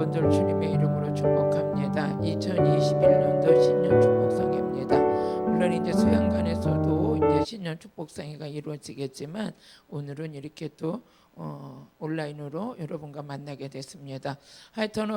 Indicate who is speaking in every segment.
Speaker 1: 여러분들 주님의 이름으로 축복합니다. 2021년도 신년 축복성회입니다. 물론 이제 수양관에서도 이제 신년 축복성회가 이루어지겠지만 오늘은 이렇게 또 온라인으로 여러분과 만나게 됐습니다. 하여튼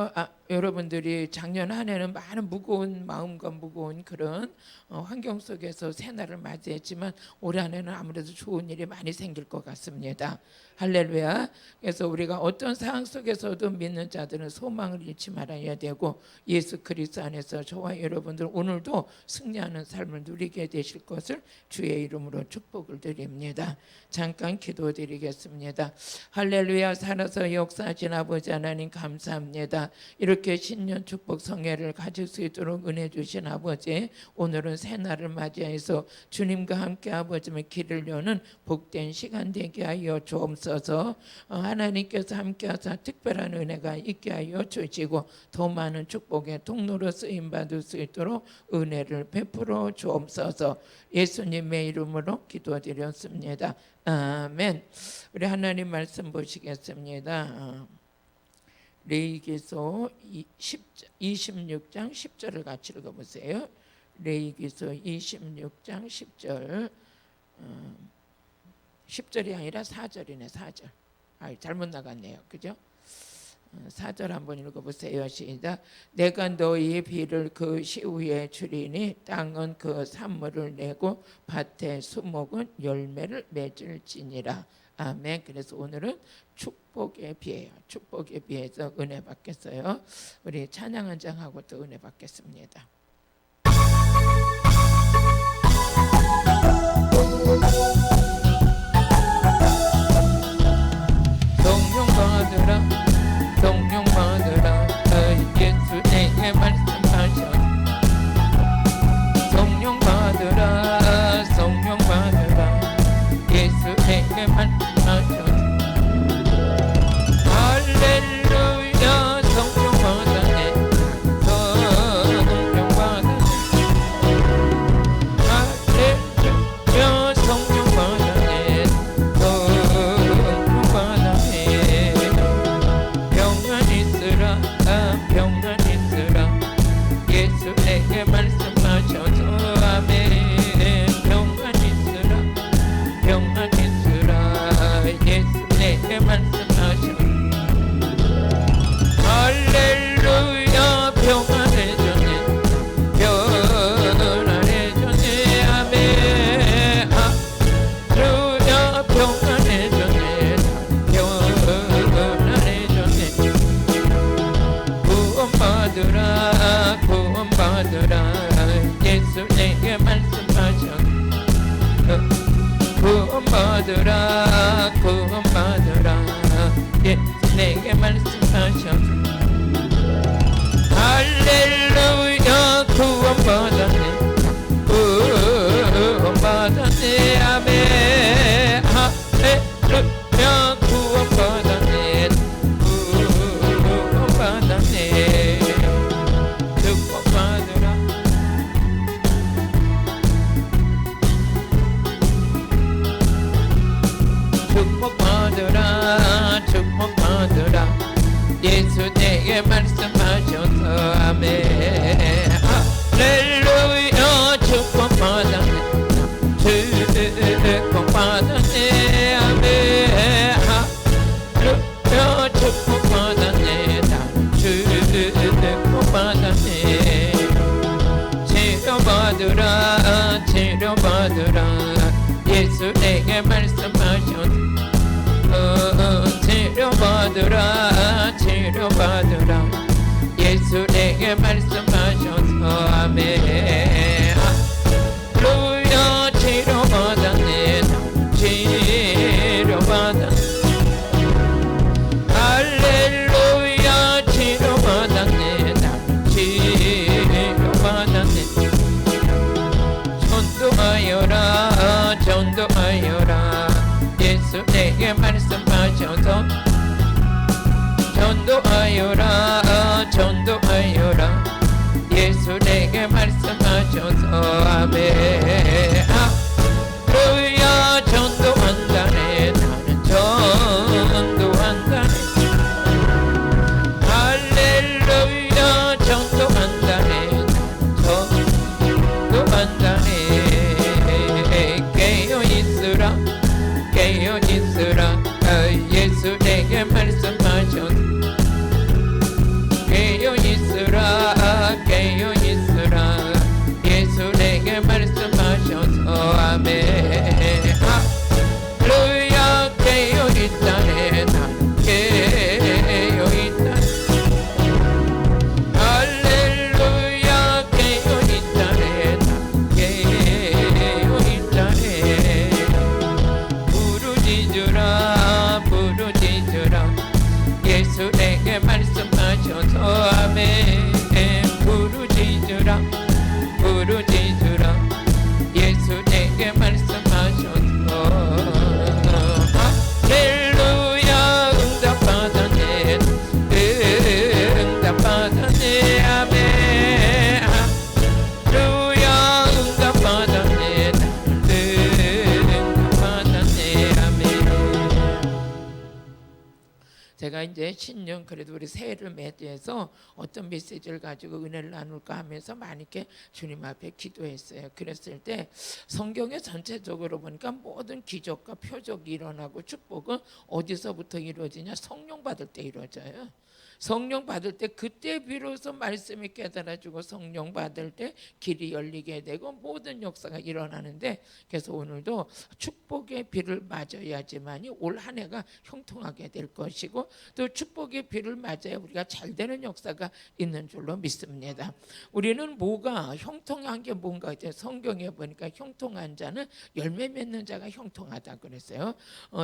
Speaker 1: 여러분들이 작년 한 해는 많은 무거운 마음과 무거운 그런 환경 속에서 새날을 맞이했지만 올해 한 해는 아무래도 좋은 일이 많이 생길 것 같습니다. 할렐루야. 그래서 우리가 어떤 상황 속에서도 믿는 자들은 소망을 잃지 말아야 되고 예수 그리스도 안에서 저와 여러분들 오늘도 승리하는 삶을 누리게 되실 것을 주의 이름으로 축복을 드립니다. 잠깐 기도드리겠습니다. 할렐루야. 살아서 역사하신 아버지 하나님 감사합니다. 이렇게 신년 축복 성회를 가질 수 있도록 은혜 주신 아버지, 오늘은 새날을 맞이해서 주님과 함께 아버지의 길을 여는 복된 시간 되게 하여 주옵소서. 하나님께서 함께하사 특별한 은혜가 있게 하여 주시고 더 많은 축복의 통로로 쓰임받을 수 있도록 은혜를 베풀어 주옵소서. 예수님의 이름으로 기도드렸습니다. 아멘. 우리 하나님 말씀 보시겠습니다. 레위기서 26장 10절을 같이 읽어보세요. 레위기서 26장 10절 10절이 아니라 4절이네. 4절. 잘못 나갔네요. 그죠? 4절 한번 읽어보세요. 시작. 내가 너희 비를 그 시후에 주리니 땅은 그 산물을 내고 밭의 수목은 열매를 맺을지니라. 아멘. 그래서 오늘은 축복의 비예요. 축복의 비에서 은혜 받겠어요. 우리 찬양 한 장 하고 또 은혜 받겠습니다. 성령 받으라, 성령 받으라. 예수 내게 말씀하셔. 성령 받으라, 성령 받으라. 예수 내게 말씀하셔. 할렐루야. 성령 받았네, 성령 받았네. 할렐루야. 성령 받았네, 성령 받았네. 평안 있으라, 평안 있으라. 예수 내게 말씀하셔서 아멘. 평안 있으라, 평안 있으라. 예수 내게 말씀하셔. 할렐루야. 평안해졌네, 평안해졌네. 아멘. 할렐루야. 평안해졌네, 평안해졌네. 구원받으라, 구원받으라. 예수 내게 말씀하셔. 구원받으라, 구원받으라. 예수 내게 말씀하셔. 할렐루야. 구원받았네, 구원받았네. 아멘. 할렐루야. 구원받았네, 구원받았네. 축복받으라, 축복받으라, 축복받으라. 예수 내게 말씀하셔서 아멘. 할렐루야. 축복받았네, 축복받았네. 아멘. 할렐루야. 축복받았네, 축복받았네. 치료받으라, 치료받으라. 예수 내게 말씀하셔서 치료받으라, 치료받으라. 예수 내게 말씀하셔서 아멘. 할렐루야. 치료받았네, 치료받았네. 할렐루야. 치료받았네, 치료받았네. 전도하여라, 전도하여라. 예수 내게 말씀하셔서 전도하여라, 전도하여라. 예수 내게 말씀하셔서 우리가 이제 신년 그래도 우리 새해를 맞이해서 어떤 메시지를 가지고 은혜를 나눌까 하면서 많이 이렇게 주님 앞에 기도했어요. 그랬을 때 성경에 전체적으로 보니까 모든 기적과 표적이 일어나고 축복은 어디서부터 이루어지냐? 성령 받을 때 이루어져요. 성령 받을 때 그때 비로소 말씀이 깨달아지고 성령 받을 때 길이 열리게 되고 모든 역사가 일어나는데, 그래서 오늘도 축복의 비를 맞아야지만이 올 한 해가 형통하게 될 것이고 또 축복의 비를 맞아야 우리가 잘 되는 역사가 있는 줄로 믿습니다. 우리는 뭐가 형통한 게 뭔가 이제 성경에 보니까 형통한 자는 열매 맺는 자가 형통하다 그랬어요.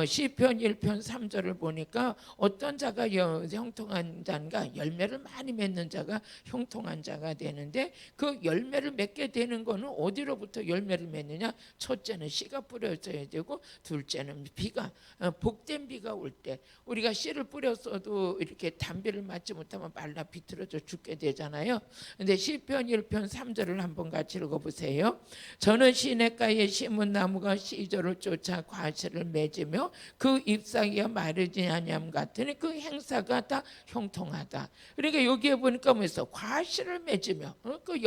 Speaker 1: 시편 1편 3절을 보니까 어떤 자가 형통한 자인가? 열매를 많이 맺는 자가 형통한 자가 되는데, 그 열매를 맺게 되는 거는 어디로부터 열매를 맺느냐? 첫째는 씨가 뿌려져야 되고, 둘째는 비가, 복된 비가 올 때, 우리가 씨를 뿌렸어도 이렇게 단비를 맞지 못하면 말라 비틀어져 죽게 되잖아요. 근데 시편 1편 3절을 한번 같이 읽어보세요. 저는 시냇가에 심은 나무가 시절을 쫓아 과실을 맺으며 그 잎사귀가 마르지 아니함 같으니 그 행사가 다 형통하다. 그러니까 여기에 보니까 뭐였어? 과실을 맺으며 그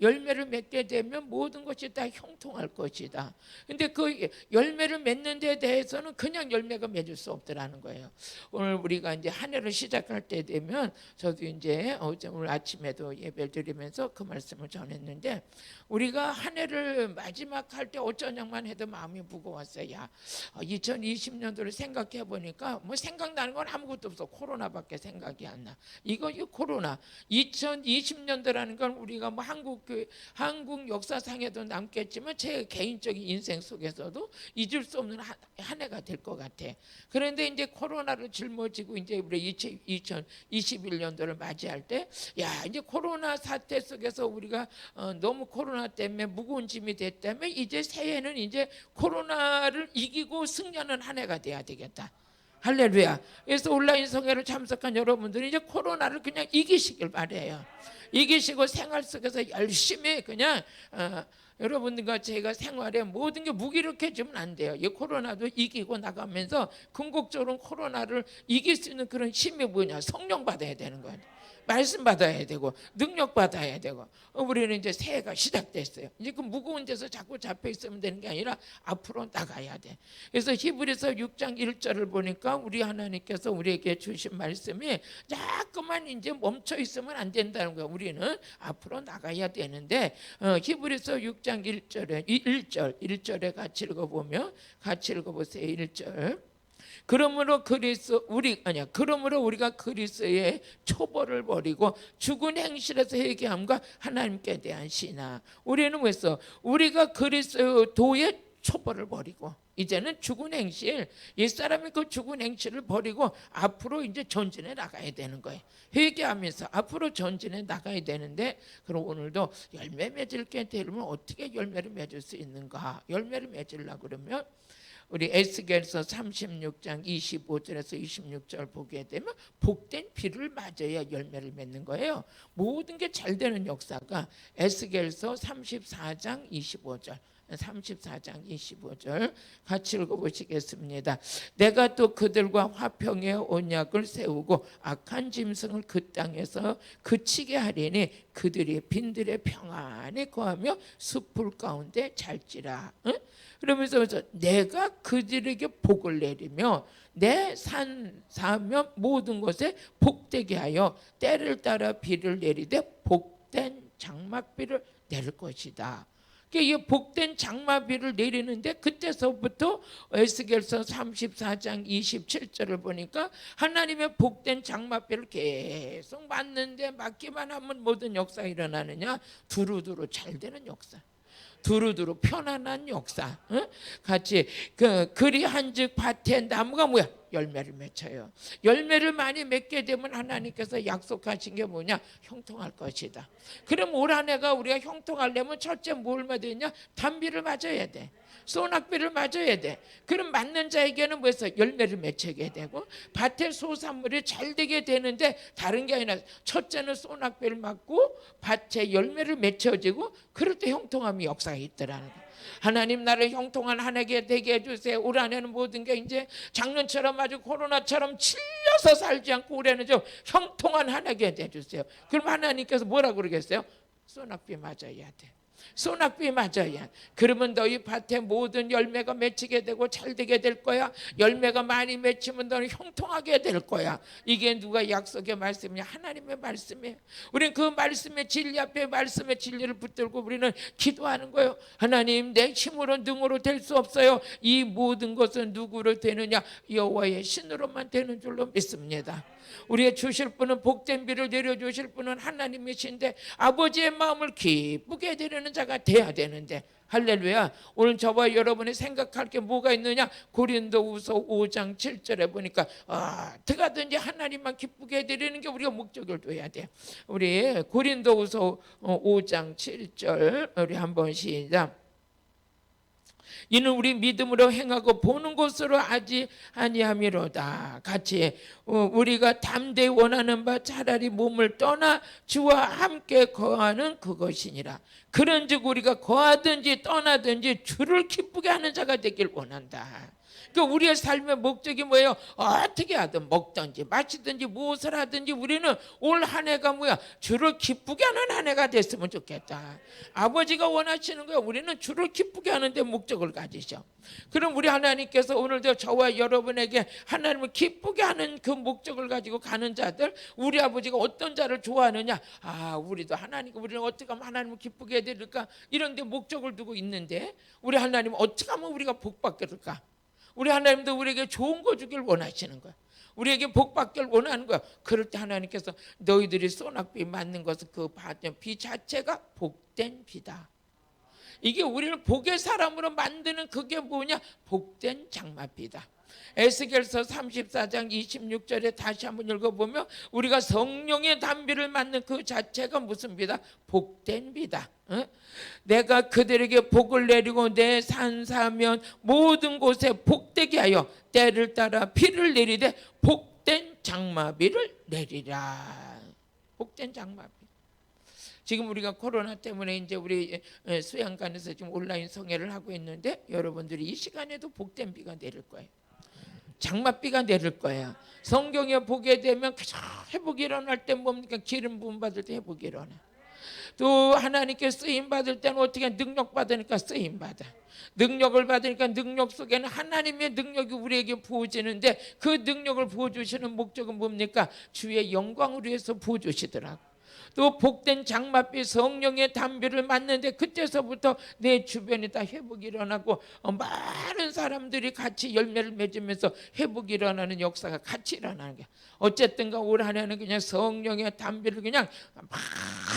Speaker 1: 열매를 맺게 되면 모든 것이 다 형통할 것이다. 근데 그 열매를 맺는 데 대해서는 그냥 열매가 맺을 수 없더라는 거예요. 오늘 우리가 이제 한 해를 시작할 때 되면, 저도 이제 오늘 아침에도 예배를 드리면서 그 말씀을 전했는데, 우리가 한 해를 마지막 할 때 어쩌냐만 해도 마음이 무거웠어요. 야, 2020년도를 생각해 보니까 뭐 생각나는 건 아무것도 없어. 코로나밖에 생각이 안 나. 이거 코로나. 2020년도라는 건 우리가 뭐 한국 역사상에도 남겠지만 제 개인적인 인생 속에서도 잊을 수 없는 한 해가 될 것 같아. 그런데 이제 코로나를 짊어지고 이제 우리 2021년도를 맞이할 때, 야, 이제 코로나 사태 속에서 우리가 너무 코로나 때문에 무거운 짐이 됐다면 이제 새해는 이제 코로나를 이기고 승리하는 한 해가 돼야 되겠다. 할렐루야. 그래서 온라인 성회를 참석한 여러분들이 이제 코로나를 그냥 이기시길 바래요. 이기시고 생활 속에서 열심히 그냥 여러분들과 제가 생활에 모든 게 무기력해지면 안 돼요. 이 코로나도 이기고 나가면서 궁극적으로 코로나를 이길 수 있는 그런 힘이 뭐냐? 성령 받아야 되는 거예요. 말씀 받아야 되고 능력 받아야 되고. 우리는 이제 새해가 시작됐어요. 이제 그 무거운 데서 자꾸 잡혀 있으면 되는 게 아니라 앞으로 나가야 돼. 그래서 히브리서 6장 1절을 보니까 우리 하나님께서 우리에게 주신 말씀이 자꾸만 이제 멈춰 있으면 안 된다는 거예요. 우리는 앞으로 나가야 되는데, 히브리서 6장 1절에 같이 읽어보면, 같이 읽어보세요. 1절. 그러므로 우리가 그리스도의 초벌을 버리고 죽은 행실에서 회개함과 하나님께 대한 신앙. 우리는 왜서 우리가 그리스도의 초벌을 버리고 이제는 죽은 행실, 옛사람의 그 죽은 행실을 버리고 앞으로 이제 전진해 나가야 되는 거예요. 회개하면서 앞으로 전진해 나가야 되는데, 그럼 오늘도 열매 맺을 게 되려면 어떻게 열매를 맺을 수 있는가? 열매를 맺으려고 그러면 우리 에스겔서 36장 25절에서 26절 보게 되면 복된 비를 맞아야 열매를 맺는 거예요. 모든 게 잘 되는 역사가 에스겔서 34장 25절 34장 25절 같이 읽어보시겠습니다. 내가 또 그들과 화평의 언약을 세우고 악한 짐승을 그 땅에서 그치게 하리니 그들이 빈들에 평안히 거하며 숲풀 가운데 잘지라. 그러면서 내가 그들에게 복을 내리며 내 산 사면 모든 것에 복되게 하여 때를 따라 비를 내리되 복된 장막비를 내릴 것이다. 이 복된 장마비를 내리는데, 그때서부터 에스겔서 34장 27절을 보니까 하나님의 복된 장마비를 계속 맞는데, 맞기만 하면 모든 역사가 일어나느냐? 두루두루 잘 되는 역사, 두루두루 편안한 역사. 같이 그리한즉 밭에 나무가 뭐야? 열매를 맺혀요. 열매를 많이 맺게 되면 하나님께서 약속하신 게 뭐냐? 형통할 것이다. 그럼 올 한 해가 우리가 형통하려면 첫째 뭘 맞아야 되냐? 단비를 맞아야 돼. 소낙비를 맞아야 돼. 그럼 맞는 자에게는 뭐해서 열매를 맺게 되고 밭의 소산물이 잘 되게 되는데, 다른 게 아니라 첫째는 소낙비를 맞고 밭에 열매를 맺혀지고, 그럴 때 형통함이 역사가 있더라는 거예요. 하나님 나를 형통한 한 해가 되게 해주세요. 올 한해는 모든 게 이제 작년처럼 아주 코로나처럼 질려서 살지 않고 올해는 좀 형통한 한 해가 해주세요. 그럼 하나님께서 뭐라 그러겠어요? 소낙비 맞아야 돼. 소낙비 맞아야. 그러면 너희 밭에 모든 열매가 맺히게 되고 잘 되게 될 거야. 열매가 많이 맺히면 너는 형통하게 될 거야. 이게 누가 약속의 말씀이냐? 하나님의 말씀이에요. 우리는 그 말씀의 진리 앞에 말씀의 진리를 붙들고 우리는 기도하는 거예요. 하나님, 내 힘으로 능으로 될 수 없어요. 이 모든 것은 누구로 되느냐? 여호와의 신으로만 되는 줄로 믿습니다. 우리의 주실 분은 복된 비를 내려주실 분은 하나님이신데 아버지의 마음을 기쁘게 드리는 자가 돼야 되는데, 할렐루야. 오늘 저와 여러분이 생각할 게 뭐가 있느냐? 고린도후서 5장 7절에 보니까 어떻게든지 하나님만 기쁘게 드리는 게 우리가 목적을 둬야 돼요. 우리 고린도후서 5장 7절 우리 한번 시작. 이는 우리 믿음으로 행하고 보는 것으로 하지 아니함이로다. 같이 우리가 담대히 원하는 바 차라리 몸을 떠나 주와 함께 거하는 그것이니라. 그런즉 우리가 거하든지 떠나든지 주를 기쁘게 하는 자가 되길 원한다. 그러니까 우리의 삶의 목적이 뭐예요? 어떻게 하든 먹든지 마시든지 무엇을 하든지 우리는 올 한 해가 뭐야? 주를 기쁘게 하는 한 해가 됐으면 좋겠다. 아버지가 원하시는 거예요. 우리는 주를 기쁘게 하는 데 목적을 가지죠. 그럼 우리 하나님께서 오늘도 저와 여러분에게 하나님을 기쁘게 하는 그 목적을 가지고 가는 자들, 우리 아버지가 어떤 자를 좋아하느냐? 우리도 하나님, 우리는 어떻게 하면 하나님을 기쁘게 해드릴까? 이런 데 목적을 두고 있는데 우리 하나님은 어떻게 하면 우리가 복 받을까? 우리 하나님도 우리에게 좋은 거 주길 원하시는 거야. 우리에게 복 받길 원하는 거야. 그럴 때 하나님께서 너희들이 소낙비 맞는 것은 그 받은 비 자체가 복된 비다. 이게 우리를 복의 사람으로 만드는 그게 뭐냐? 복된 장마비다. 에스겔서 34장 26절에 다시 한번 읽어보면 우리가 성령의 담비를 맞는 그 자체가 무슨 비다? 복된 비다. 내가 그들에게 복을 내리고 내 산사면 모든 곳에 복되게 하여 때를 따라 비를 내리되 복된 장마비를 내리라. 복된 장마비. 지금 우리가 코로나 때문에 이제 우리 수양관에서 지금 온라인 성회를 하고 있는데 여러분들이 이 시간에도 복된 비가 내릴 거예요. 장맛비가 내릴 거야. 성경에 보게 되면 회복이 일어날 때 뭡니까? 기름 부음 받을 때 회복이 일어나. 또 하나님께 쓰임 받을 때는 어떻게 능력 받으니까 쓰임 받아. 능력을 받으니까 능력 속에는 하나님의 능력이 우리에게 부어지는데 그 능력을 부어주시는 목적은 뭡니까? 주의 영광을 위해서 부어주시더라고. 또 복된 장맛비 성령의 담비를 맞는데 그때서부터 내 주변에 다 회복이 일어나고 많은 사람들이 같이 열매를 맺으면서 회복이 일어나는 역사가 같이 일어나는 거야. 어쨌든가 올 한 해는 그냥 성령의 담비를 그냥 막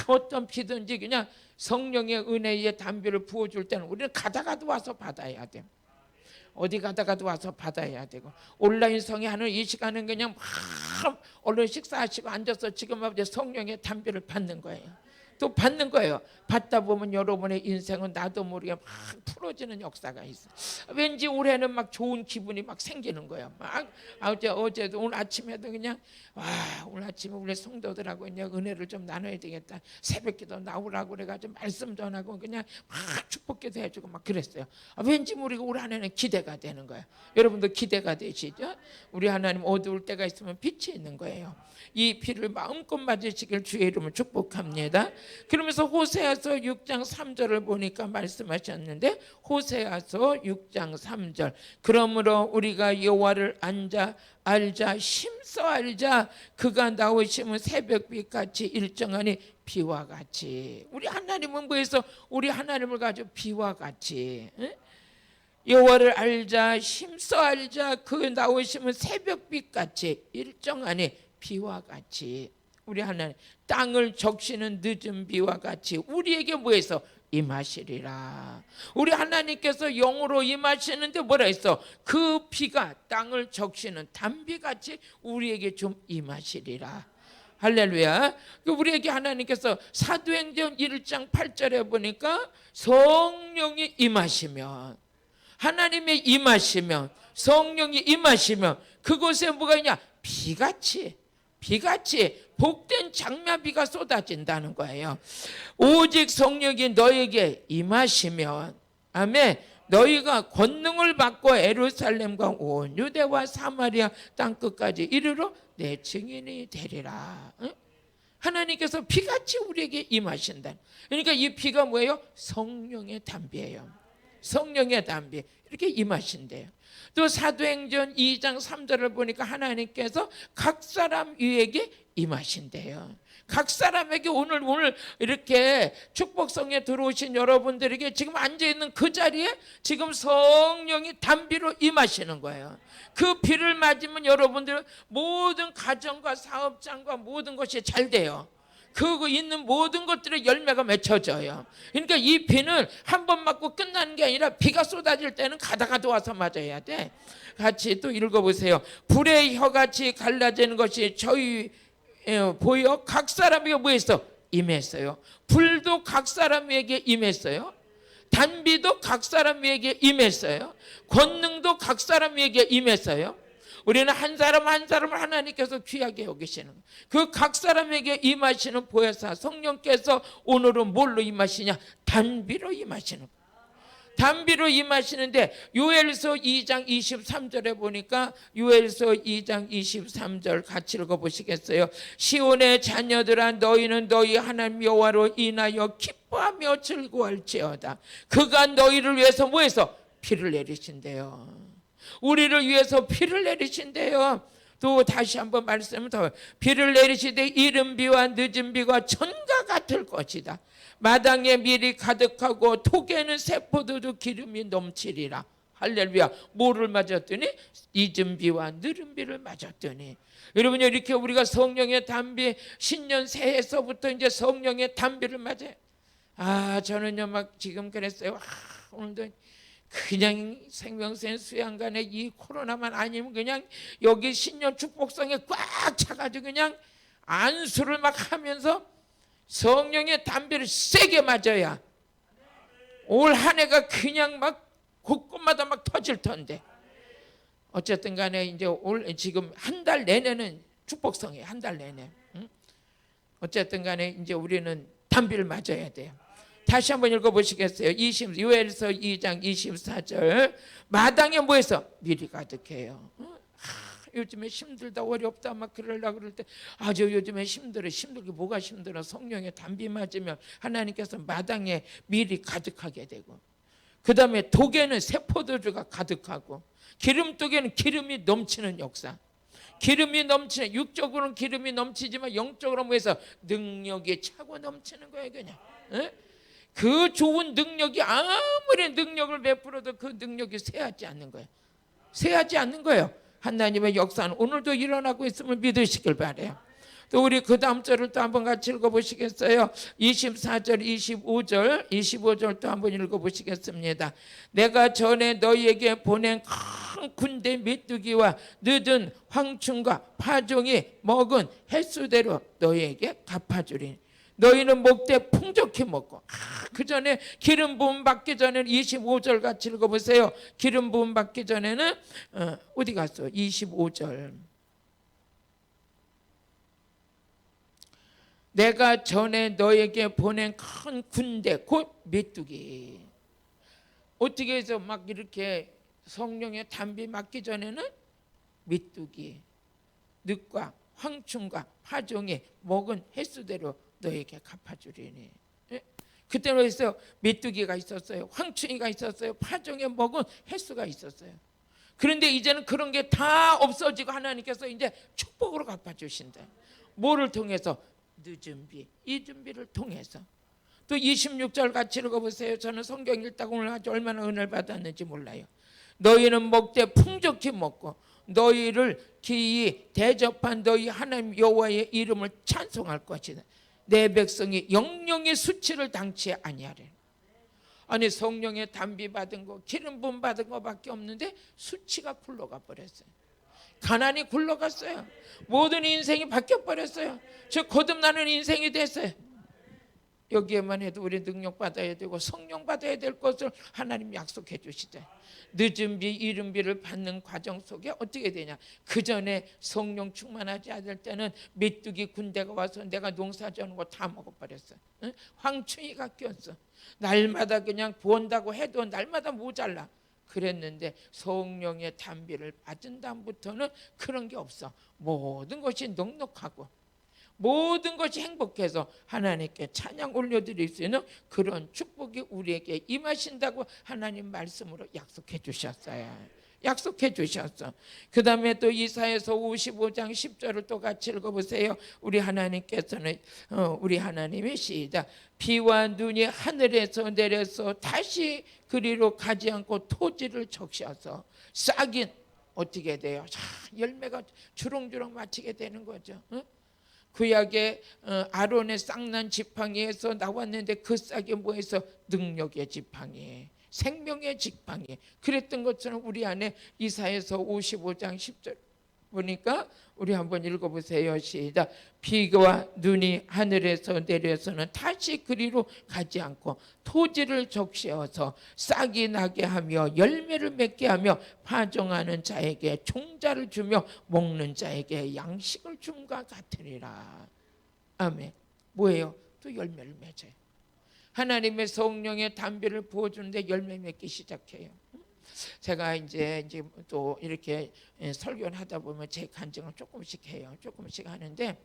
Speaker 1: 어떤 비든지 그냥 성령의 은혜의 담비를 부어줄 때는 우리는 가다가도 와서 받아야 돼. 어디 가다가도 와서 받아야 되고 온라인 성회하는 이 시간은 그냥 막 얼른 식사하시고 앉아서 지금 성령의 담비를 받는 거예요. 또 받는 거예요. 받다 보면 여러분의 인생은 나도 모르게 막 풀어지는 역사가 있어. 왠지 올해는 막 좋은 기분이 막 생기는 거예요. 막 어제도 오늘 아침에도 그냥 오늘 아침에 우리 성도들하고 그냥 은혜를 좀 나눠야 되겠다. 새벽기도 나오라고 그래가지고 말씀 전하고 그냥 막 축복기도 해주고 막 그랬어요. 왠지 모르게 올 한해는 기대가 되는 거예요. 여러분도 기대가 되시죠? 우리 하나님 어두울 때가 있으면 빛이 있는 거예요. 이 비를 마음껏 맞으시길 주의 이름으로 축복합니다. 그러면서 호세아서 6장 3절을 보니까 말씀하셨는데 호세아서 6장 3절 그러므로 우리가 여호와를 알자 힘써 알자 그가 나오시면 새벽빛같이 일정하니 비와 같이. 우리 하나님은 뭐해서 우리 하나님을 가지고 비와 같이 여호와를 알자 힘써 알자 그 나오시면 새벽빛같이 일정하니 비와 같이. 우리 하나님 땅을 적시는 늦은 비와 같이 우리에게 뭐해서 임하시리라. 우리 하나님께서 영으로 임하시는데 뭐라 했어? 그 비가 땅을 적시는 단비같이 우리에게 좀 임하시리라. 할렐루야. 우리에게 하나님께서 사도행전 1장 8절에 보니까 성령이 임하시면 하나님의 임하시면 성령이 임하시면 그곳에 뭐가 있냐? 비같이 복된 장마비가 쏟아진다는 거예요. 오직 성령이 너에게 임하시면 아멘. 너희가 권능을 받고 예루살렘과 온 유대와 사마리아 땅끝까지 이르러 내 증인이 되리라. 응? 하나님께서 피같이 우리에게 임하신다. 그러니까 이 피가 뭐예요? 성령의 담비예요. 성령의 담비. 이렇게 임하신대요. 또 사도행전 2장 3절을 보니까 하나님께서 각 사람 위에게 임하신대요. 각 사람에게 오늘 이렇게 축복성에 들어오신 여러분들에게 지금 앉아있는 그 자리에 지금 성령이 담비로 임하시는 거예요. 그 비를 맞으면 여러분들 모든 가정과 사업장과 모든 것이 잘 돼요. 그 있는 모든 것들의 열매가 맺혀져요. 그러니까 이 비는 한 번 맞고 끝나는 게 아니라 비가 쏟아질 때는 가다가도 와서 맞아야 돼. 같이 또 읽어보세요. 불의 혀같이 갈라지는 것이 저희 보여 각 사람에게 뭐 했어? 임했어요. 불도 각 사람에게 임했어요. 단비도 각 사람에게 임했어요. 권능도 각 사람에게 임했어요. 우리는 한 사람 한 사람을 하나님께서 귀하게 여기시는 거예요. 그 각 사람에게 임하시는 보혜사 성령께서 오늘은 뭘로 임하시냐? 단비로 임하시는 거예요. 단비로 임하시는데 요엘서 2장 23절에 보니까 요엘서 2장 23절 같이 읽어보시겠어요? 시온의 자녀들아 너희는 너희 하나님 여호와로 인하여 기뻐하며 즐거워할지어다. 그가 너희를 위해서 뭐해서? 피를 내리신대요. 우리를 위해서 피를 내리신대요. 또 다시 한번 말씀을 더 비를 내리시되 이른 비와 늦은 비가 전과 같을 것이다. 마당에 밀이 가득하고 톡에는 새포도주 기름이 넘치리라. 할렐루야. 뭐를 맞았더니? 늦은 비와 느린 비를 맞았더니. 여러분 이렇게 우리가 성령의 담비 신년 새해서부터 이제 성령의 담비를 맞아요. 저는요 막 지금 그랬어요. 오늘도 그냥 생명샘 수양관에 이 코로나만 아니면 그냥 여기 신년 축복성에 꽉 차가지고 그냥 안수를 막 하면서 성령의 담비를 세게 맞아야 올 한 해가 그냥 막 곳곳마다 막 터질 텐데 어쨌든 간에 이제 지금 한 달 내내는 축복성이에요. 한 달 내내. 어쨌든 간에 이제 우리는 담비를 맞아야 돼요. 다시 한번 읽어보시겠어요? 요엘서 2장 24절 마당에 뭐해서? 밀이 가득해요. 요즘에 힘들다 어렵다 막 그러려고 그럴 때 저 요즘에 힘들게 뭐가 힘들어? 성령의 담비 맞으면 하나님께서 마당에 밀이 가득하게 되고 그 다음에 독에는 새포도주가 가득하고 기름독에는 기름이 넘치는 역사. 기름이 넘치는 육적으로는 기름이 넘치지만 영적으로 뭐해서? 능력이 차고 넘치는 거예요 그냥. 그 좋은 능력이 아무리 능력을 베풀어도 그 능력이 쇠하지 않는 거예요. 쇠하지 않는 거예요. 하나님의 역사는 오늘도 일어나고 있음을 믿으시길 바라요. 또 우리 그 다음 절을 또 한번 같이 읽어보시겠어요? 24절 25절 또 한번 읽어보시겠습니다. 내가 전에 너희에게 보낸 큰 군대 메뚜기와 늦은 황충과 파종이 먹은 횟수대로 너희에게 갚아주리니 너희는 먹되 풍족히 먹고 그 전에 기름 부음 받기 전에는 25절 같이 읽어보세요. 기름 부음 받기 전에는 어디 갔어? 25절 내가 전에 너에게 보낸 큰 군대 곧 메뚜기. 어떻게 해서 막 이렇게 성령의 담비 맞기 전에는 메뚜기 늑과 황충과 파종이 먹은 횟수대로 너에게 갚아주리니. 그때는 어디서 메뚜기가 있었어요. 황충이가 있었어요. 파종에 먹은 횟수가 있었어요. 그런데 이제는 그런 게 다 없어지고 하나님께서 이제 축복으로 갚아주신다. 뭐를 통해서? 늦은 비, 잊은 비를 통해서. 또 26절 같이 읽어보세요. 저는 성경 읽다가 오늘 아주 얼마나 은혜를 받았는지 몰라요. 너희는 먹되 풍족히 먹고 너희를 기이 대접한 너희 하나님 여호와의 이름을 찬송할 것이다. 내 백성이 영영의 수치를 당치 아니하래. 아니 성령의 담비 받은 거 기름 부음 받은 거밖에 없는데 수치가 굴러가 버렸어요. 가난이 굴러갔어요. 모든 인생이 바뀌어 버렸어요. 저 거듭나는 인생이 됐어요. 여기에만 해도 우리 능력 받아야 되고 성령 받아야 될 것을 하나님 약속해 주시대. 늦은 비 이른 비를 받는 과정 속에 어떻게 되냐, 그 전에 성령 충만하지 않을 때는 메뚜기 군대가 와서 내가 농사 지는 거 다 먹어버렸어. 응? 황충이가 꼈어. 날마다 그냥 본다고 해도 날마다 모자라. 그랬는데 성령의 단비를 받은 다음부터는 그런 게 없어. 모든 것이 넉넉하고 모든 것이 행복해서 하나님께 찬양 올려드릴 수 있는 그런 축복이 우리에게 임하신다고 하나님 말씀으로 약속해 주셨어요. 약속해 주셨어. 그 다음에 또 이사야서 55장 10절을 또 같이 읽어보세요. 우리 하나님께서는 우리 하나님의 시작, 비와 눈이 하늘에서 내려서 다시 그리로 가지 않고 토지를 적셔서 싹인 어떻게 돼요? 열매가 주렁주렁 맺히게 되는 거죠. 구약의 아론의 쌍난 지팡이에서 나왔는데 그 싹이 뭐에서? 능력의 지팡이, 생명의 지팡이. 그랬던 것처럼 우리 안에 이사야서 55장 10절 보니까 우리 한번 읽어보세요. 시작. 비와 눈이 하늘에서 내려서는 다시 그리로 가지 않고 토지를 적셔서 싹이 나게 하며 열매를 맺게 하며 파종하는 자에게 종자를 주며 먹는 자에게 양식을 줌과 같으리라. 아멘. 뭐예요? 또 열매를 맺어요. 하나님의 성령의 단비를 부어주는데 열매 맺기 시작해요. 제가 이제 또 이렇게 설교를 하다 보면 제 간증을 조금씩 해요. 조금씩 하는데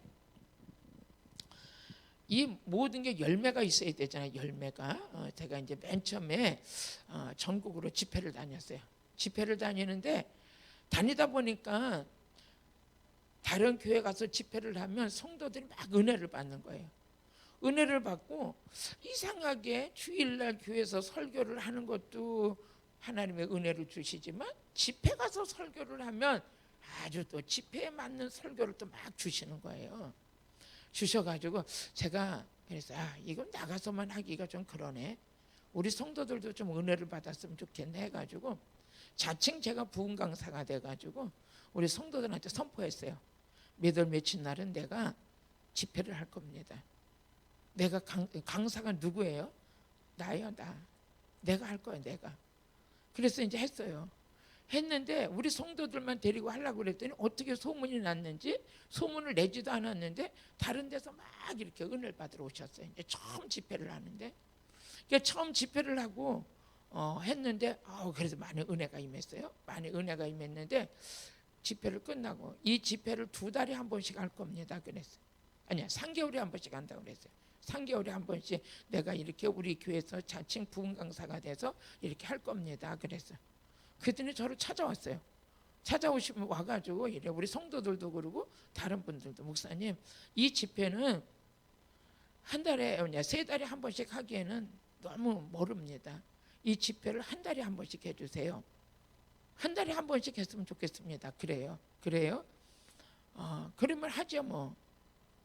Speaker 1: 이 모든 게 열매가 있어야 되잖아요. 열매가. 제가 이제 맨 처음에 전국으로 집회를 다녔어요. 집회를 다니는데 다니다 보니까 다른 교회 가서 집회를 하면 성도들이 막 은혜를 받는 거예요. 은혜를 받고 이상하게 주일날 교회에서 설교를 하는 것도 하나님의 은혜를 주시지만 집회 가서 설교를 하면 아주 또 집회에 맞는 설교를 또 막 주시는 거예요. 주셔가지고 제가 그래서 이건 나가서만 하기가 좀 그러네. 우리 성도들도 좀 은혜를 받았으면 좋겠네 해가지고 자칭 제가 부흥 강사가 돼가지고 우리 성도들한테 선포했어요. 몇 월 며칠 날은 내가 집회를 할 겁니다. 내가 강사가 누구예요? 나요, 나. 내가 할 거야, 내가. 그래서 이제 했어요. 했는데 우리 성도들만 데리고 하려고 그랬더니 어떻게 소문이 났는지 소문을 내지도 않았는데 다른 데서 막 이렇게 은혜를 받으러 오셨어요. 이제 처음 집회를 하는데 처음 집회를 하고 했는데 그래서 많은 은혜가 임했어요. 많이 은혜가 임했는데 집회를 끝나고 이 집회를 2달에 한 번씩 할 겁니다. 그랬어요. 아니야, 3개월에 한 번씩 한다고 그랬어요. 3개월에 한 번씩 내가 이렇게 우리 교회에서 자칭 부흥 강사가 돼서 이렇게 할 겁니다. 그랬어요. 그랬더니 저를 찾아왔어요. 찾아오시면 와가지고 이래 우리 성도들도 그러고 다른 분들도 목사님 이 집회는 한 달에 3달에 한 번씩 하기에는 너무 모릅니다. 이 집회를 한 달에 한 번씩 해주세요. 한 달에 한 번씩 했으면 좋겠습니다. 그래요. 그러면 하죠.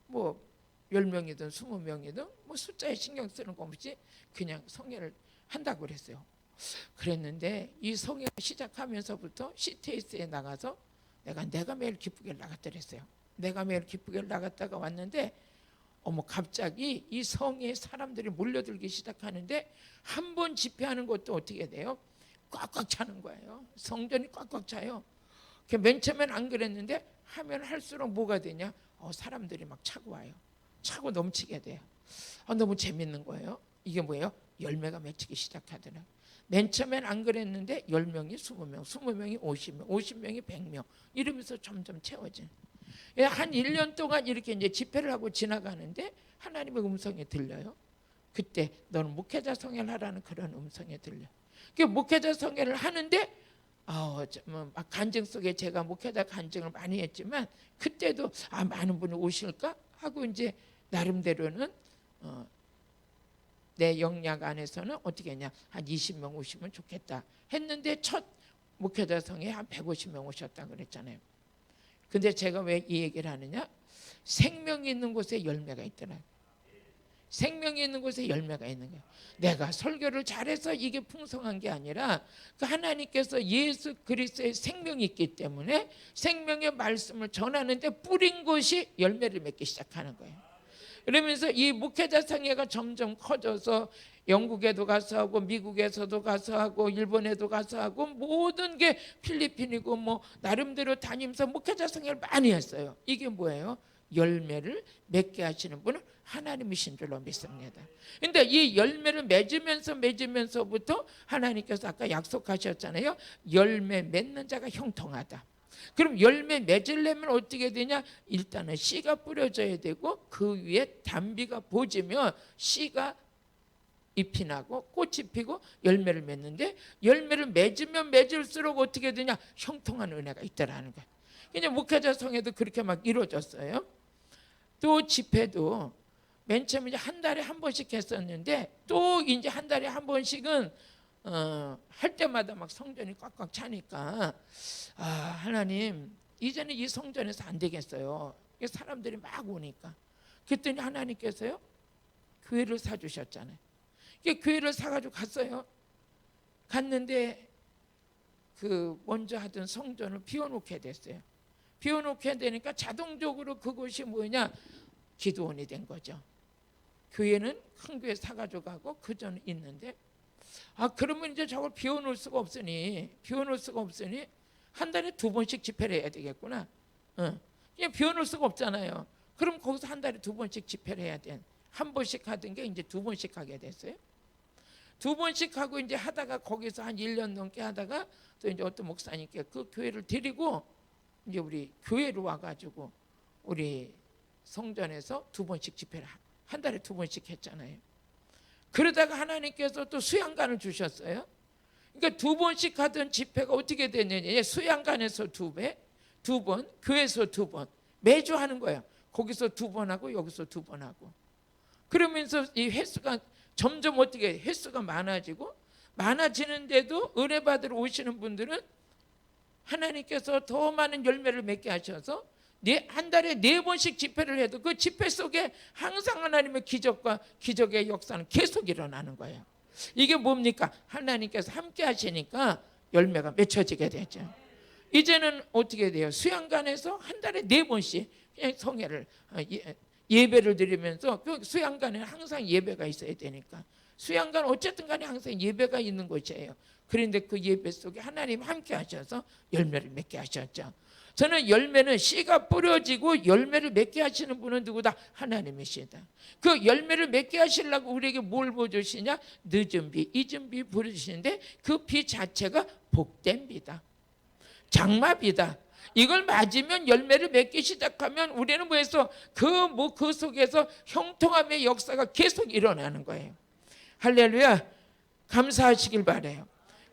Speaker 1: 뭐 10명이든 20명이든 뭐 숫자에 신경 쓰는 거 없이 그냥 성회를 한다고 그랬어요. 그랬는데 이 성회 시작하면서부터 CTS에 나가서 내가 매일 기쁘게를 나갔더랬어요. 내가 매일 기쁘게를 나갔다가 왔는데 갑자기 이 성에 사람들이 몰려들기 시작하는데 한 번 집회하는 것도 어떻게 돼요? 꽉꽉 차는 거예요. 성전이 꽉꽉 차요. 맨 처음엔 안 그랬는데 하면 할수록 뭐가 되냐? 사람들이 막 차고 와요. 차고 넘치게 돼요. 너무 재밌는 거예요. 이게 뭐예요? 열매가 맺히기 시작하더라고요. 맨 처음엔 안 그랬는데 10명이 20명, 20명이 50명, 50명이 100명 이러면서 점점 채워진. 한 1년 동안 이렇게 이제 집회를 하고 지나가는데 하나님의 음성이 들려요. 그때 너는 목회자 성회를 하라는 그런 음성이 들려요. 목회자 성회를 하는데 막 간증 속에 제가 목회자 간증을 많이 했지만 그때도 많은 분이 오실까 하고 이제 나름대로는 내 역량 안에서는 어떻게 했냐, 한 20명 오시면 좋겠다 했는데 첫 목회자 성회에 한 150명 오셨다 그랬잖아요. 근데 제가 왜 이 얘기를 하느냐, 생명이 있는 곳에 열매가 있더라. 생명이 있는 곳에 열매가 있는 거예요. 내가 설교를 잘해서 이게 풍성한 게 아니라 그 하나님께서 예수 그리스도의 생명이 있기 때문에 생명의 말씀을 전하는데 뿌린 것이 열매를 맺기 시작하는 거예요. 그러면서 이 목회자 생애가 점점 커져서 영국에도 가서 하고 미국에서도 가서 하고 일본에도 가서 하고 모든 게 필리핀이고 뭐 나름대로 다니면서 목회자 생애를 많이 했어요. 이게 뭐예요? 열매를 맺게 하시는 분은 하나님이신 줄로 믿습니다. 근데 이 열매를 맺으면서부터 하나님께서 아까 약속하셨잖아요. 열매 맺는 자가 형통하다. 그럼 열매 맺으려면 어떻게 되냐? 일단은 씨가 뿌려져야 되고 그 위에 단비가 보지면 씨가 잎이 나고 꽃이 피고 열매를 맺는데, 열매를 맺으면 맺을수록 어떻게 되냐? 형통한 은혜가 있다라는 거예요. 그냥 목회자 성회도 그렇게 막 이루어졌어요. 또 집회도 맨 처음에 이제 한 달에 한 번씩 했었는데 또 이제 한 달에 한 번씩은 할 때마다 막 성전이 꽉꽉 차니까 하나님 이제는 이 성전에서 안 되겠어요. 사람들이 막 오니까. 그랬더니 하나님께서요 교회를 사주셨잖아요. 교회를 사가지고 갔어요. 갔는데 그 먼저 하던 성전을 비워놓게 됐어요. 비워놓게 되니까 자동적으로 그곳이 뭐냐? 기도원이 된 거죠. 교회는 큰 교회 사가지고 가고 그 전에 있는데 그러면 이제 저걸 비워놓을 수가 없으니 한 달에 2번씩 집회를 해야 되겠구나. 그냥 비워놓을 수가 없잖아요. 그럼 거기서 한 달에 2번씩 집회를 해야 돼. 한 번씩 하던 게 이제 2번씩 하게 됐어요. 2번씩 하고 이제 하다가 거기서 한 1년 넘게 하다가 또 이제 어떤 목사님께 그 교회를 데리고 이제 우리 교회로 와가지고 우리 성전에서 2번씩 집회를 한 달에 2번씩 했잖아요. 그러다가 하나님께서 또 수양관을 주셨어요. 그러니까 2번씩 하던 집회가 어떻게 됐느냐? 수양관에서 2배, 2번, 교회에서 2번 매주 하는 거예요. 거기서 2번 하고 여기서 2번 하고. 그러면서 이 횟수가 점점 어떻게 횟수가 많아지는데도 은혜 받으러 오시는 분들은 하나님께서 더 많은 열매를 맺게 하셔서 한 달에 4번씩 집회를 해도 그 집회 속에 항상 하나님의 기적과 기적의 역사는 계속 일어나는 거예요. 이게 뭡니까? 하나님께서 함께 하시니까 열매가 맺혀지게 되죠. 이제는 어떻게 돼요? 수양관에서 한 달에 4번씩 그냥 성회를 예배를 드리면서 그 수양관에 항상 예배가 있어야 되니까 수양관 어쨌든 간에 항상 예배가 있는 곳이에요. 그런데 그 예배 속에 하나님 함께 하셔서 열매를 맺게 하셨죠. 저는 열매는 씨가 뿌려지고 열매를 맺게 하시는 분은 누구다? 하나님이시다. 그 열매를 맺게 하시려고 우리에게 뭘 보여주시냐? 늦은 비, 잊은 비 부르시는데 그 비 자체가 복된 비다. 장마비다. 이걸 맞으면 열매를 맺기 시작하면 우리는 뭐해서 그 속에서 형통함의 역사가 계속 일어나는 거예요. 할렐루야. 감사하시길 바라요.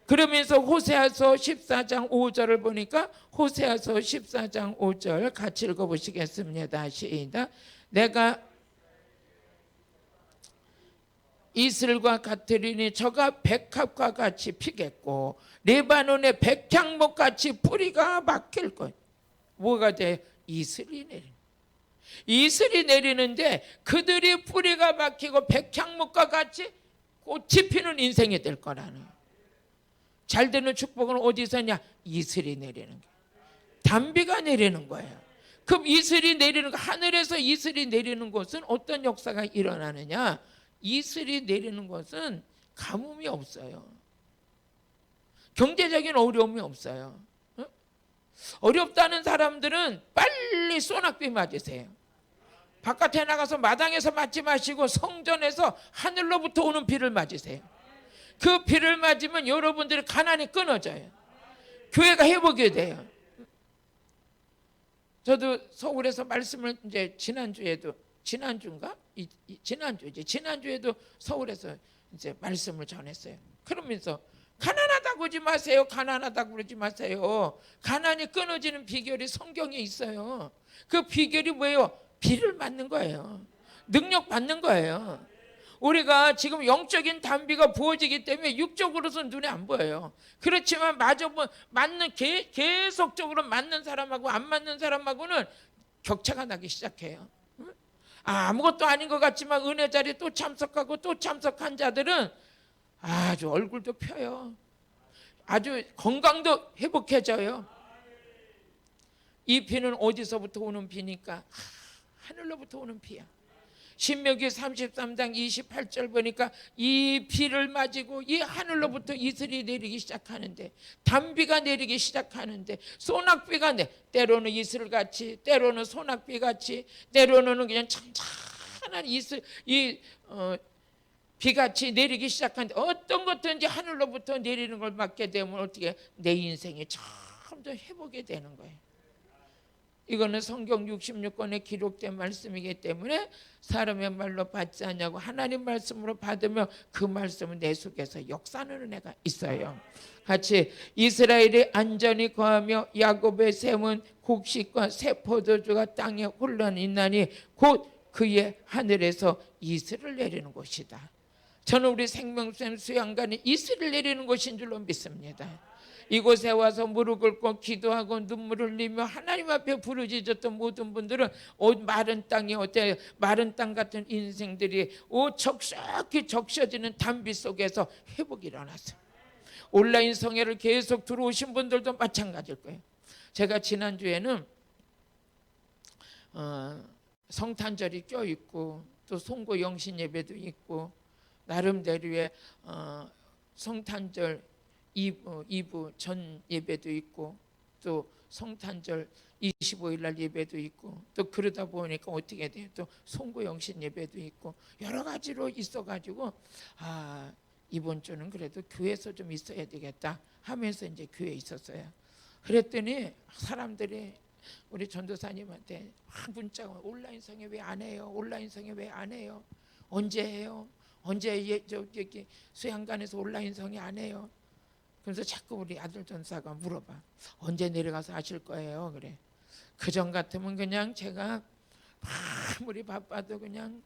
Speaker 1: 그러면서 호세아서 14장 5절을 보니까 호세아서 14장 5절 같이 읽어보시겠습니다. 시작. 내가 이슬과 같으리니 저가 백합과 같이 피겠고 레바논의 백향목 같이 뿌리가 막힐 것. 뭐가 돼? 이슬이 내리는데 그들이 뿌리가 막히고 백향목과 같이 꽃이 피는 인생이 될 거라는. 잘 되는 축복은 어디서냐? 이슬이 내리는 게. 단비가 내리는 거예요. 그럼 이슬이 내리는 거, 하늘에서 이슬이 내리는 곳은 어떤 역사가 일어나느냐? 이슬이 내리는 것은 가뭄이 없어요. 경제적인 어려움이 없어요. 어렵다는 사람들은 빨리 소낙비 맞으세요. 바깥에 나가서 마당에서 맞지 마시고 성전에서 하늘로부터 오는 비를 맞으세요. 그 비를 맞으면 여러분들의 가난이 끊어져요. 교회가 회복이 돼요. 저도 서울에서 말씀을 이제 지난주에도 서울에서 이제 말씀을 전했어요. 그러면서 가난하다고 그러지 마세요. 가난하다고 그러지 마세요. 가난이 끊어지는 비결이 성경에 있어요. 그 비결이 뭐예요? 비를 맞는 거예요. 능력 받는 거예요. 우리가 지금 영적인 단비가 부어지기 때문에 육적으로서는 눈에 안 보여요. 그렇지만 계속적으로 맞는 사람하고 안 맞는 사람하고는 격차가 나기 시작해요. 아무것도 아닌 것 같지만 은혜 자리에 또 참석하고 또 참석한 자들은 아주 얼굴도 펴요. 아주 건강도 회복해져요. 이 비는 어디서부터 오는 비니까 하늘로부터 오는 비야. 신명기 33장 28절 보니까 이 비를 맞이고 이 하늘로부터 이슬이 내리기 시작하는데, 단비가 내리기 시작하는데, 소낙비가 때로는 이슬같이, 때로는 소낙비같이, 때로는 그냥 찬찬한 비같이 내리기 시작하는데, 어떤 것든지 하늘로부터 내리는 걸 맞게 되면 어떻게 내 인생이 점점 회복이 되는 거예요. 이거는 성경 66권에 기록된 말씀이기 때문에 사람의 말로 받지 않냐고 하나님 말씀으로 받으면 그 말씀은 내 속에서 역사하는 은혜가 있어요. 같이 이스라엘이 안전히 거하며 야곱의 샘은 곡식과 새 포도주가 땅에 혼란이 있나니 곧 그의 하늘에서 이슬을 내리는 곳이다. 저는 우리 생명샘 수양관이 이슬을 내리는 곳인 줄로 믿습니다. 이곳에 와서 무릎 꿇고 기도하고 눈물을 흘리며 하나님 앞에 부르짖었던 모든 분들은 마른 땅이 어때, 마른 땅 같은 인생들이 적석히 적셔지는 단비 속에서 회복이 일어났어요. 온라인 성회를 계속 들어오신 분들도 마찬가지일 거예요. 제가 지난주에는 성탄절이 껴있고 또 송고 영신 예배도 있고 나름대로의 성탄절 2부 전 예배도 있고 또 성탄절 25일 날 예배도 있고 또 그러다 보니까 어떻게 돼요? 또 송고 영신 예배도 있고 여러 가지로 있어가지고 이번 주는 그래도 교회에서 좀 있어야 되겠다 하면서 이제 교회에 있었어요. 그랬더니 사람들이 우리 전도사님한테 문자가 온라인 성회 왜 안 해요? 온라인 성회 왜 안 해요? 언제 해요? 언제 저기 수양관에서 온라인 성회 안 해요? 그래서 자꾸 우리 아들 전사가 물어봐. 언제 내려가서 하실 거예요? 그래. 그전 같으면 그냥 제가 아무리 바빠도 그냥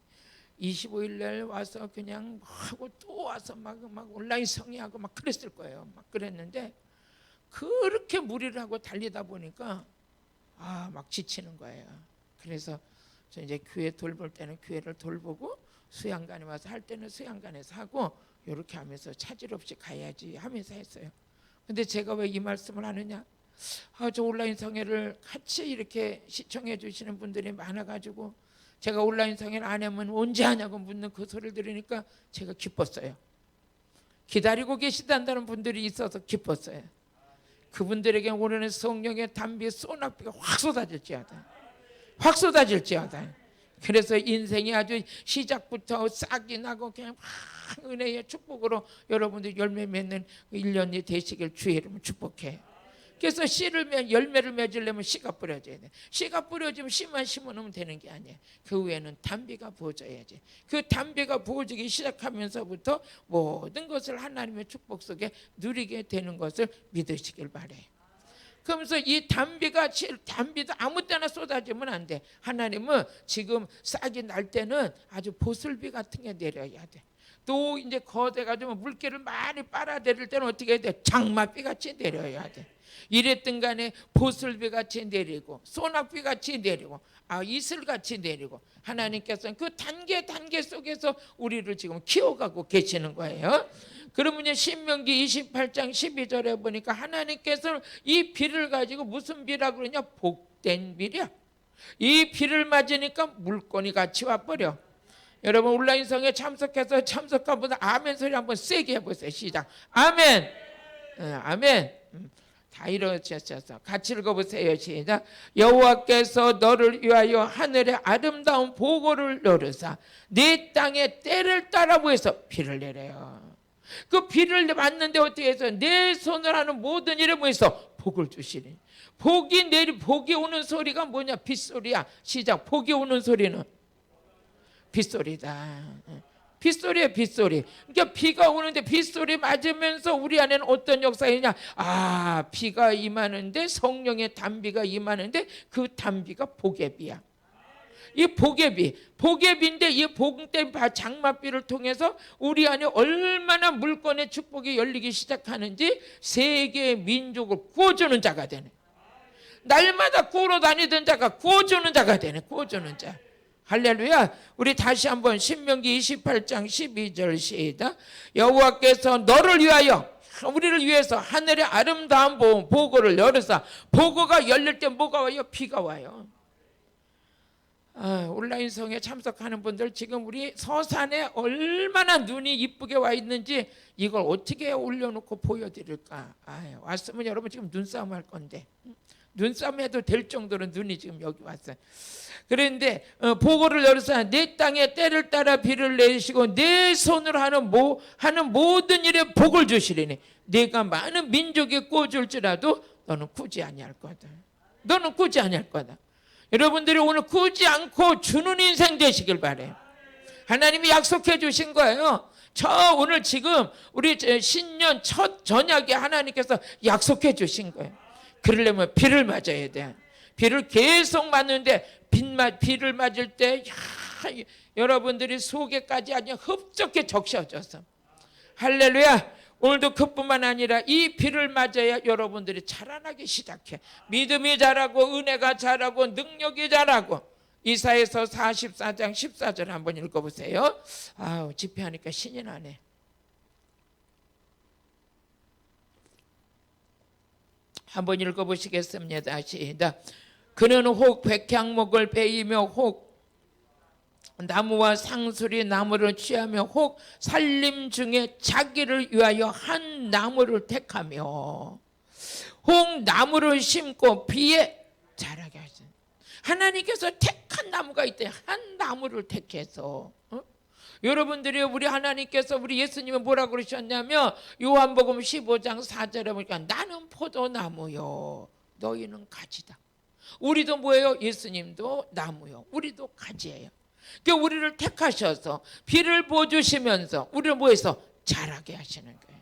Speaker 1: 25일 날 와서 그냥 하고 또 와서 막 온라인 성회하고 막 그랬을 거예요. 막 그랬는데 그렇게 무리를 하고 달리다 보니까 막 지치는 거예요. 그래서 저 이제 교회 돌볼 때는 교회를 돌보고 수양관에 와서 할 때는 수양관에서 하고 이렇게 하면서 차질 없이 가야지 하면서 했어요. 근데 제가 왜 이 말씀을 하느냐? 저 온라인 성회를 같이 이렇게 시청해 주시는 분들이 많아가지고 제가 온라인 성회를 안 하면 언제 하냐고 묻는 그 소리를 들으니까 제가 기뻤어요. 기다리고 계시다는 분들이 있어서 기뻤어요. 그분들에게 오늘은 성령의 단비 소낙비가 확 쏟아질지어다. 확 쏟아질지어다. 그래서 인생이 아주 시작부터 싹이 나고 그냥 막 은혜의 축복으로 여러분들 열매 맺는 1년이 되시길 주의 이름으로 축복해. 그래서 열매를 맺으려면 씨가 뿌려져야 돼. 씨가 뿌려지면 씨만 심어놓으면 되는 게 아니에요. 그 위에는 단비가 부어져야지. 그 단비가 부어지기 시작하면서부터 모든 것을 하나님의 축복 속에 누리게 되는 것을 믿으시길 바래요. 그러면서 이 단비도 아무 때나 쏟아지면 안 돼. 하나님은 지금 싹이 날 때는 아주 보슬비 같은 게 내려야 돼. 또 이제 거대가지고 물기를 많이 빨아들일 때는 어떻게 해야 돼? 장맛비 같이 내려야 돼. 이랬든 간에 보슬비 같이 내리고 소낙비 같이 내리고 이슬 같이 내리고 하나님께서는 그 단계 속에서 우리를 지금 키워가고 계시는 거예요. 그러면 신명기 28장 12절에 보니까 하나님께서는 이 비를 가지고 무슨 비라 그러냐? 복된 비야. 이 비를 맞으니까 물건이 같이 와버려. 여러분 온라인 성에 참석해서 참석한 분들 아멘 소리 한번 세게 해보세요. 시작. 아멘. 아멘. 다 이루어졌어. 같이 읽어보세요. 시작. 여호와께서 너를 위하여 하늘의 아름다운 보고를 노르사 네 땅에 때를 따라 보여서 비를 내려요. 그 비를 맞는데 어떻게 해서 내 손을 하는 모든 일에 보여서 복을 주시니 복이 오는 소리가 뭐냐? 빗소리야. 시작. 복이 오는 소리는 빗소리다. 빗소리야, 빗소리. 그러니까 비가 오는데 빗소리 맞으면서 우리 안에는 어떤 역사이냐? 비가 임하는데 성령의 단비가 임하는데 그 단비가 복의 비야. 이 복의비인데 이 복된 장맛비를 통해서 우리 안에 얼마나 물건의 축복이 열리기 시작하는지 세계의 민족을 구워주는 자가 되네. 날마다 구우러 다니던 자가 구워주는 자가 되네. 구워주는 자. 할렐루야. 우리 다시 한번 신명기 28장 12절 시작. 여호와께서 너를 위하여 우리를 위해서 하늘의 아름다운 보고를 열으사 보고가 열릴 때 뭐가 와요? 비가 와요. 온라인성에 참석하는 분들 지금 우리 서산에 얼마나 눈이 이쁘게 와 있는지 이걸 어떻게 올려놓고 보여드릴까. 왔으면 여러분 지금 눈싸움 할 건데 눈싸움 해도 될 정도로 눈이 지금 여기 왔어요. 그런데 보고를 열어서 내 땅에 때를 따라 비를 내리시고 내 손으로 하는 모든 일에 복을 주시리니 내가 많은 민족에 꽂을지라도 너는 굳이 아니할 거다. 너는 굳이 아니할 거다. 여러분들이 오늘 굳이 않고 주는 인생 되시길 바래요. 하나님이 약속해 주신 거예요. 오늘 지금 우리 신년 첫 저녁에 하나님께서 약속해 주신 거예요. 그러려면 비를 맞아야 돼. 비를 계속 맞는데 비를 맞을 때 여러분들이 속에까지 아주 흡족해 적셔져서 할렐루야. 오늘도 그뿐만 아니라 이 비를 맞아야 여러분들이 자라나기 시작해. 믿음이 자라고 은혜가 자라고 능력이 자라고. 이사야서 44장 14절 한번 읽어보세요. 집회하니까 신이 나네. 한번 읽어보시겠습니다. 시작. 그는 혹 백향목을 베이며 혹 나무와 상수리 나무를 취하며 혹 살림 중에 자기를 위하여 한 나무를 택하며 혹 나무를 심고 비에 자라게 하신 하나님께서 택한 나무가 있대. 한 나무를 택해서 여러분들이 우리 하나님께서 우리 예수님은 뭐라고 그러셨냐면 요한복음 15장 4절에 보니까 나는 포도나무요 너희는 가지다. 우리도 뭐예요? 예수님도 나무요 우리도 가지예요. 그러니까 우리를 택하셔서 비를 부어주시면서 우리를 뭐해서 자라게 하시는 거예요.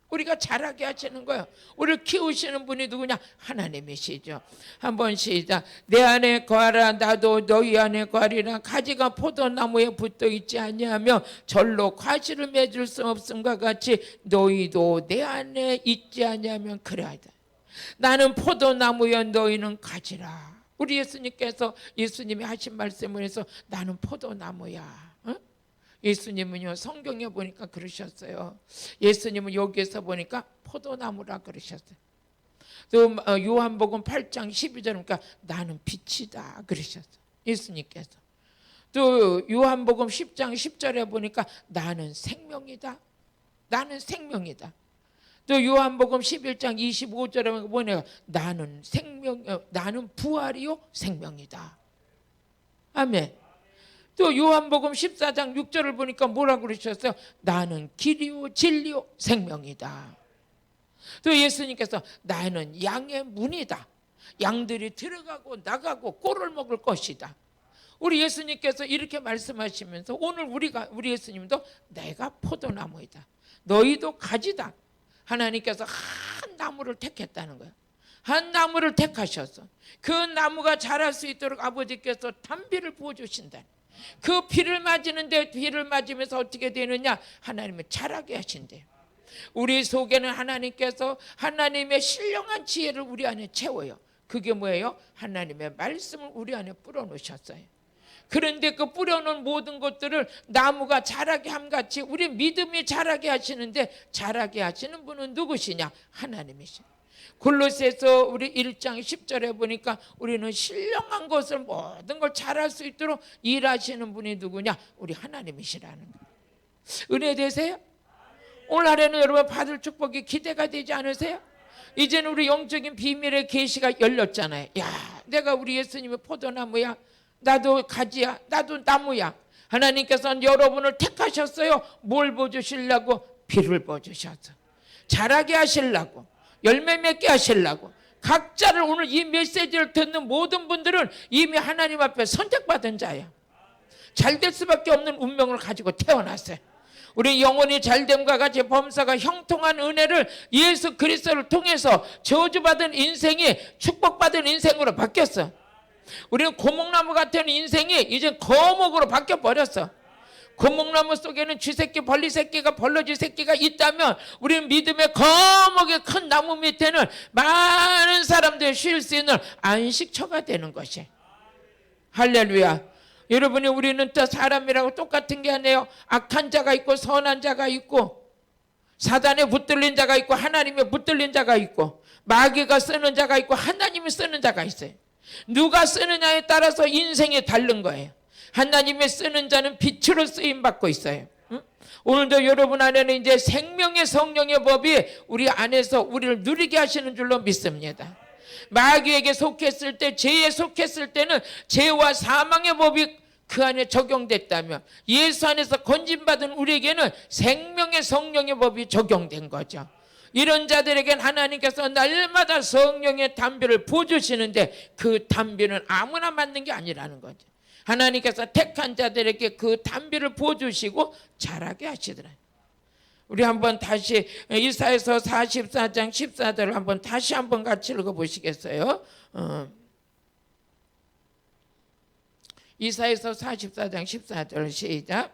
Speaker 1: 우리가 자라게 하시는 거예요. 우리를 키우시는 분이 누구냐? 하나님이시죠. 한번 시작. 내 안에 거하라 나도 너희 안에 거하리라. 가지가 포도나무에 붙어 있지 아니하며 절로 과실을 맺을 수 없음과 같이 너희도 내 안에 있지 아니하면 그래하다. 나는 포도나무여 너희는 가지라. 우리 예수님이 하신 말씀을 해서 나는 포도나무야. 예수님은요 성경에 보니까 그러셨어요. 예수님은 여기에서 보니까 포도나무라 그러셨어요. 또 요한복음 8장 12절 보니까 나는 빛이다 그러셨어요. 예수님께서. 또 요한복음 10장 10절에 보니까 나는 생명이다. 나는 생명이다. 또 요한복음 11장 25절에 보니까 나는 부활이요 생명이다. 아멘. 또 요한복음 14장 6절을 보니까 뭐라고 그러셨어요? 나는 길이요 진리요 생명이다. 또 예수님께서 나는 양의 문이다. 양들이 들어가고 나가고 꼴을 먹을 것이다. 우리 예수님께서 이렇게 말씀하시면서 오늘 우리 예수님도 내가 포도나무이다. 너희도 가지다. 하나님께서 한 나무를 택했다는 거예요. 한 나무를 택하셔서 그 나무가 자랄 수 있도록 아버지께서 단비를 부어주신다. 그 비를 맞으는데 비를 맞으면서 어떻게 되느냐? 하나님은 자라게 하신대요. 우리 속에는 하나님께서 하나님의 신령한 지혜를 우리 안에 채워요. 그게 뭐예요? 하나님의 말씀을 우리 안에 뿌려놓으셨어요. 그런데 그 뿌려놓은 모든 것들을 나무가 자라게 함같이 우리 믿음이 자라게 하시는데 자라게 하시는 분은 누구시냐? 하나님이시죠. 골로새서 우리 1장 10절에 보니까 우리는 신령한 것을 모든 걸 잘할 수 있도록 일하시는 분이 누구냐? 우리 하나님이시라는 거예요. 은혜 되세요? 오늘 하루는 여러분 받을 축복이 기대가 되지 않으세요? 이제는 우리 영적인 비밀의 계시가 열렸잖아요. 야, 내가 우리 예수님의 포도나무야. 나도 가지야. 나도 나무야. 하나님께서는 여러분을 택하셨어요. 뭘 보여주시려고? 비를 보여주셔서 자라게 하시려고, 열매 맺게 하시려고. 각자를 오늘 이 메시지를 듣는 모든 분들은 이미 하나님 앞에 선택받은 자예요. 잘 될 수밖에 없는 운명을 가지고 태어났어요. 우리 영혼이 잘됨과 같이 범사가 형통한 은혜를 예수 그리스도를 통해서 저주받은 인생이 축복받은 인생으로 바뀌었어. 우리는 고목나무 같은 인생이 이제 거목으로 바뀌어버렸어. 고목나무 속에는 쥐새끼 벌리새끼가 벌러지 새끼가 있다면 우리는 믿음의 거목의 큰 나무 밑에는 많은 사람들이 쉴 수 있는 안식처가 되는 것이. 할렐루야. 여러분이 우리는 또 사람이라고 똑같은 게 아니에요. 악한 자가 있고 선한 자가 있고 사단에 붙들린 자가 있고 하나님에 붙들린 자가 있고 마귀가 쓰는 자가 있고 하나님이 쓰는 자가 있어요. 누가 쓰느냐에 따라서 인생이 다른 거예요. 하나님의 쓰는 자는 빛으로 쓰임 받고 있어요. 오늘도 여러분 안에는 이제 생명의 성령의 법이 우리 안에서 우리를 누리게 하시는 줄로 믿습니다. 마귀에게 속했을 때, 죄에 속했을 때는 죄와 사망의 법이 그 안에 적용됐다면, 예수 안에서 건진받은 우리에게는 생명의 성령의 법이 적용된 거죠. 이런 자들에겐 하나님께서 날마다 성령의 담비를 부어주시는데, 그 담비는 아무나 맞는 게 아니라는 거죠. 하나님께서 택한 자들에게 그 담비를 부어주시고 자라게 하시더라. 우리 한번 다시 이사야서 44장 14절을 한번 다시 한번 같이 읽어보시겠어요? 이사야서 44장 14절 시작.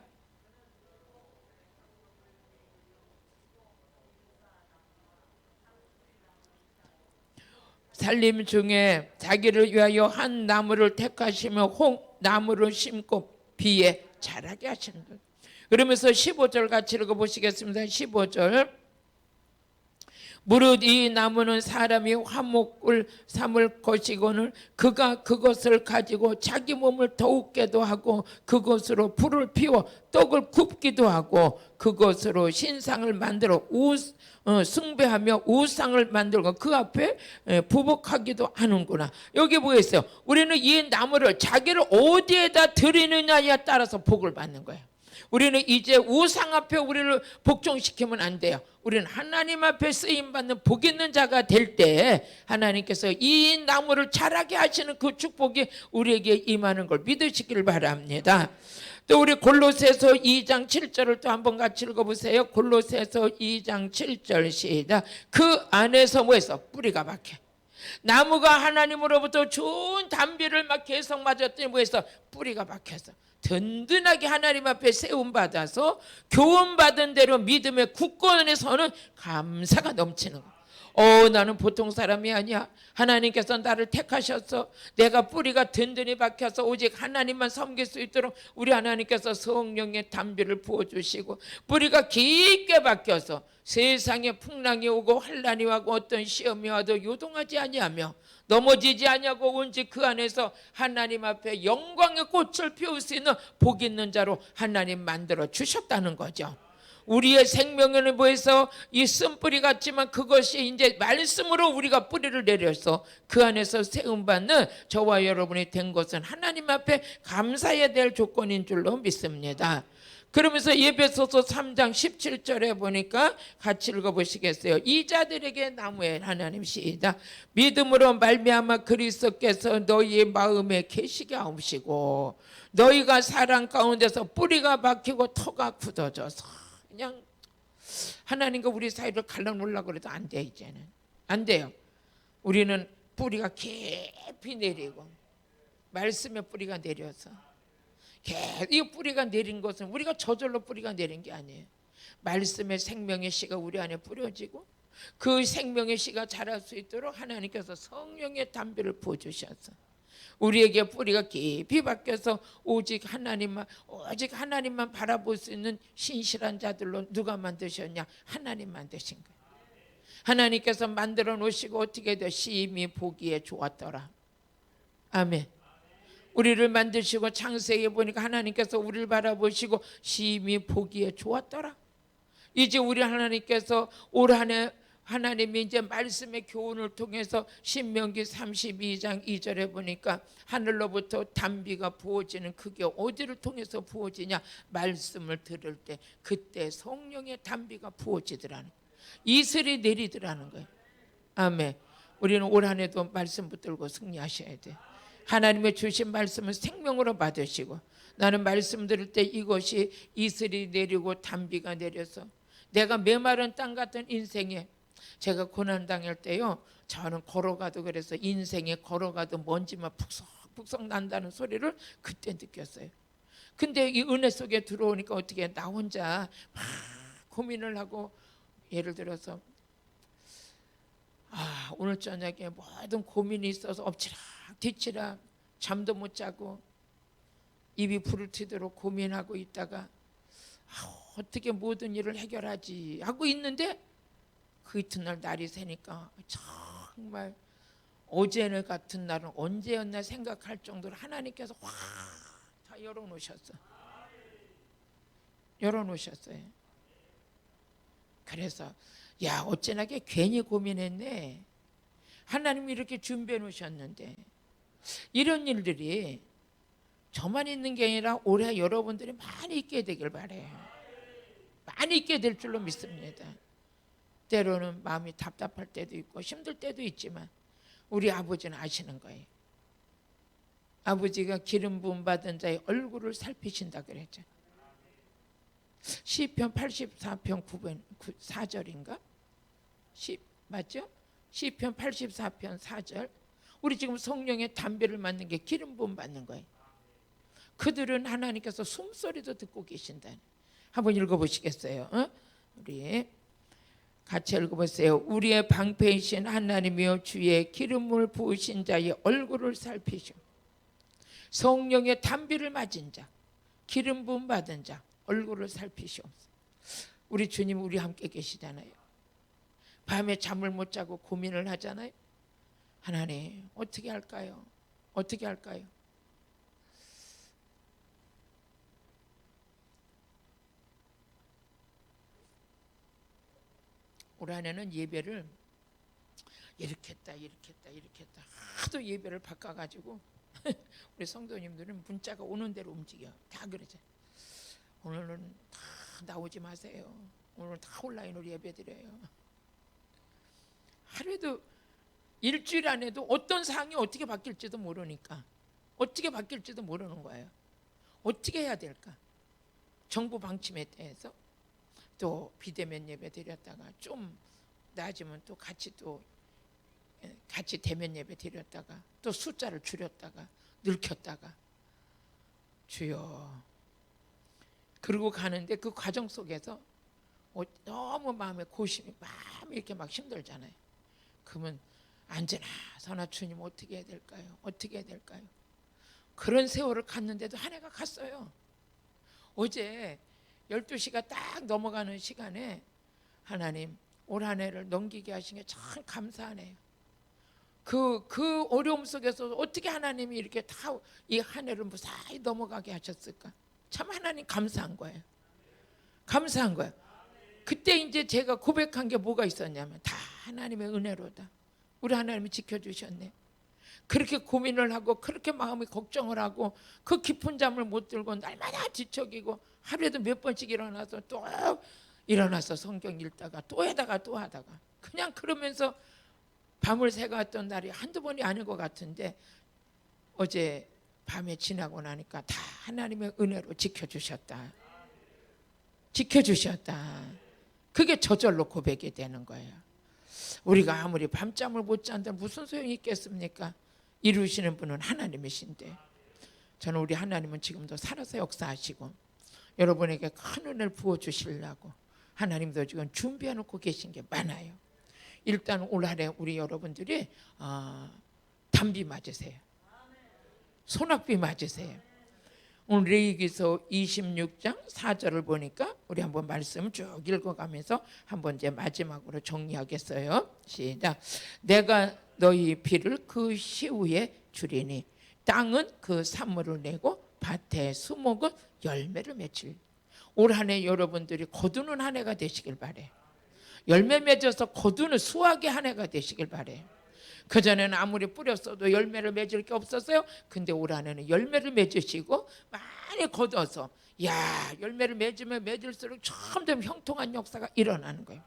Speaker 1: 살림 중에 자기를 위하여 한 나무를 택하시며 홍나무를 심고 비에 자라게 하시는 것. 그러면서 15절 같이 읽어보시겠습니다. 15절. 무릇 이 나무는 사람이 화목을 삼을 것이거늘 그가 그것을 가지고 자기 몸을 더욱게도 하고 그것으로 불을 피워 떡을 굽기도 하고 그것으로 신상을 만들어 숭배하며 우상을 만들고 그 앞에 부복하기도 하는구나. 여기 보겠어요. 우리는 이 나무를 자기를 어디에다 드리느냐에 따라서 복을 받는 거예요. 우리는 이제 우상 앞에 우리를 복종시키면 안 돼요. 우리는 하나님 앞에 쓰임받는 복 있는 자가 될 때 하나님께서 이 나무를 자라게 하시는 그 축복이 우리에게 임하는 걸 믿으시길 바랍니다. 또 우리 골로새서 2장 7절을 또 한번 같이 읽어보세요. 골로새서 2장 7절 시작. 그 안에서 뭐해서 뿌리가 박혀. 나무가 하나님으로부터 좋은 담비를 막 계속 맞았더니 뭐해서 뿌리가 박혀서 든든하게 하나님 앞에 세움받아서 교훈받은 대로 믿음의 굳건에 서는 감사가 넘치는 거예요. 나는 보통 사람이 아니야. 하나님께서 나를 택하셔서 내가 뿌리가 든든히 박혀서 오직 하나님만 섬길 수 있도록 우리 하나님께서 성령의 담비를 부어주시고 뿌리가 깊게 박혀서 세상에 풍랑이 오고 환난이 오고 어떤 시험이 와도 요동하지 아니하며 넘어지지 아니하고 온지 그 안에서 하나님 앞에 영광의 꽃을 피울 수 있는 복 있는 자로 하나님 만들어 주셨다는 거죠. 우리의 생명을 보여서 이 쓴뿌리 같지만 그것이 이제 말씀으로 우리가 뿌리를 내려서 그 안에서 세움받는 저와 여러분이 된 것은 하나님 앞에 감사해야 될 조건인 줄로 믿습니다. 그러면서 에베소서 3장 17절에 보니까 같이 읽어보시겠어요? 이 자들에게 나무에 하나님 시작. 믿음으로 말미암아 그리스도께서 너희의 마음에 계시게 하옵시고 너희가 사랑 가운데서 뿌리가 박히고 터가 굳어져서 그냥 하나님과 우리 사이를 갈라놓으려고 그래도 안 돼. 이제는 안 돼요. 우리는 뿌리가 깊이 내리고 말씀의 뿌리가 내려서 이 뿌리가 내린 것은 우리가 저절로 뿌리가 내린 게 아니에요. 말씀의 생명의 씨가 우리 안에 뿌려지고 그 생명의 씨가 자랄 수 있도록 하나님께서 성령의 담비를 부어주셔서 우리에게 뿌리가 깊이 박혀서 오직 하나님만 바라볼 수 있는 신실한 자들로 누가 만드셨냐? 하나님 만드신 거예요. 하나님께서 만들어 놓으시고 어떻게 돼? 심히 보기에 좋았더라. 아멘. 우리를 만드시고 창세기에 보니까 하나님께서 우리를 바라보시고 심히 보기에 좋았더라. 이제 우리 하나님께서 올 한 해 하나님이 이제 말씀의 교훈을 통해서 신명기 32장 2절에 보니까 하늘로부터 담비가 부어지는 그게 어디를 통해서 부어지냐? 말씀을 들을 때 그때 성령의 담비가 부어지더라는 거예요. 이슬이 내리더라는 거예요. 아멘. 우리는 올 한 해도 말씀 붙들고 승리하셔야 돼요. 하나님의 주신 말씀을 생명으로 받으시고 나는 말씀 들을 때 이것이 이슬이 내리고 담비가 내려서 내가 메마른 땅 같은 인생에 제가 고난 당할 때요 저는 걸어가도 그래서 인생에 걸어가도 먼지만 푹석푹석 난다는 소리를 그때 느꼈어요. 근데 이 은혜 속에 들어오니까 어떻게 나 혼자 막 고민을 하고 예를 들어서 오늘 저녁에 모든 고민이 있어서 엎치락 뒤치락 잠도 못 자고 입이 부를 튀도록 고민하고 있다가 어떻게 모든 일을 해결하지 하고 있는데 그 이튿날 날이 새니까 정말 어제 같은 날은 언제였나 생각할 정도로 하나님께서 확 다 열어놓으셨어요. 그래서 야, 어찌나게 괜히 고민했네. 하나님이 이렇게 준비해 놓으셨는데. 이런 일들이 저만 있는 게 아니라 올해 여러분들이 많이 있게 되길 바래요. 많이 있게 될 줄로 믿습니다. 때로는 마음이 답답할 때도 있고 힘들 때도 있지만 우리 아버지는 아시는 거예요. 아버지가 기름 부음 받은 자의 얼굴을 살피신다 그랬죠. 시편 84편 4절인가? 맞죠? 시편 84편 4절. 우리 지금 성령의 담배를 맞는 게 기름 부음 받는 거예요. 그들은 하나님께서 숨소리도 듣고 계신다. 한번 읽어보시겠어요? 우리 같이 읽어보세요. 우리의 방패이신 하나님이여 주의 기름을 부으신 자의 얼굴을 살피시오. 성령의 담비를 맞은 자, 기름 부음 받은 자 얼굴을 살피시옵소서. 우리 주님 우리 함께 계시잖아요. 밤에 잠을 못 자고 고민을 하잖아요. 하나님 어떻게 할까요? 어떻게 할까요? 올 한해는 예배를 이렇게 했다 하도 예배를 바꿔가지고 우리 성도님들은 문자가 오는 대로 움직여. 다 그러죠. 오늘은 다 나오지 마세요. 오늘 다 온라인으로 예배드려요. 하루에도 일주일 안에도 어떤 상황이 어떻게 바뀔지도 모르니까 어떻게 바뀔지도 모르는 거예요. 어떻게 해야 될까? 정부 방침에 대해서 또 비대면 예배 드렸다가 좀 나아지면 또 같이 대면 예배 드렸다가 또 숫자를 줄였다가 늘켰다가 주여. 그러고 가는데 그 과정 속에서 너무 마음이 이렇게 막 힘들잖아요. 그러면 언제나 선하 주님 어떻게 해야 될까요? 어떻게 해야 될까요? 그런 세월을 갔는데도 한 해가 갔어요. 어제 12시가 딱 넘어가는 시간에 하나님 올 한 해를 넘기게 하신 게 참 감사하네요. 그 어려움 속에서 어떻게 하나님이 이렇게 다 이 한 해를 무사히 넘어가게 하셨을까? 참 하나님 감사한 거예요. 감사한 거예요. 그때 이제 제가 고백한 게 뭐가 있었냐면 다 하나님의 은혜로다. 우리 하나님이 지켜주셨네. 그렇게 고민을 하고 그렇게 마음이 걱정을 하고 그 깊은 잠을 못 들고 날마다 뒤척이고 하루에도 몇 번씩 일어나서 성경 읽다가 또 하다가 그냥 그러면서 밤을 새갔던 날이 한두 번이 아닌 것 같은데 어제 밤에 지나고 나니까 다 하나님의 은혜로 지켜주셨다. 그게 저절로 고백이 되는 거예요. 우리가 아무리 밤잠을 못 잔다 무슨 소용이 있겠습니까? 이루시는 분은 하나님이신데 저는 우리 하나님은 지금도 살아서 역사하시고 여러분에게 큰 은혜를 부어주시려고 하나님도 지금 준비해놓고 계신 게 많아요. 일단 올 한해 우리 여러분들이 담비 맞으세요. 소낙비 맞으세요. 오늘 레위기서 26장 4절을 보니까 우리 한번 말씀을 쭉 읽어가면서 한번 이제 마지막으로 정리하겠어요. 시작. 내가 너희 비를 그 시후에 주리니 땅은 그 산물을 내고 밭의 수목은 열매를 맺을. 올 한 해 여러분들이 거두는 한 해가 되시길 바래요. 열매 맺어서 거두는 수확의 한 해가 되시길 바래요. 그전에는 아무리 뿌렸어도 열매를 맺을 게 없었어요. 근데 올 한 해는 열매를 맺으시고 많이 거둬서 열매를 맺으면 맺을수록 점점 형통한 역사가 일어나는 거예요.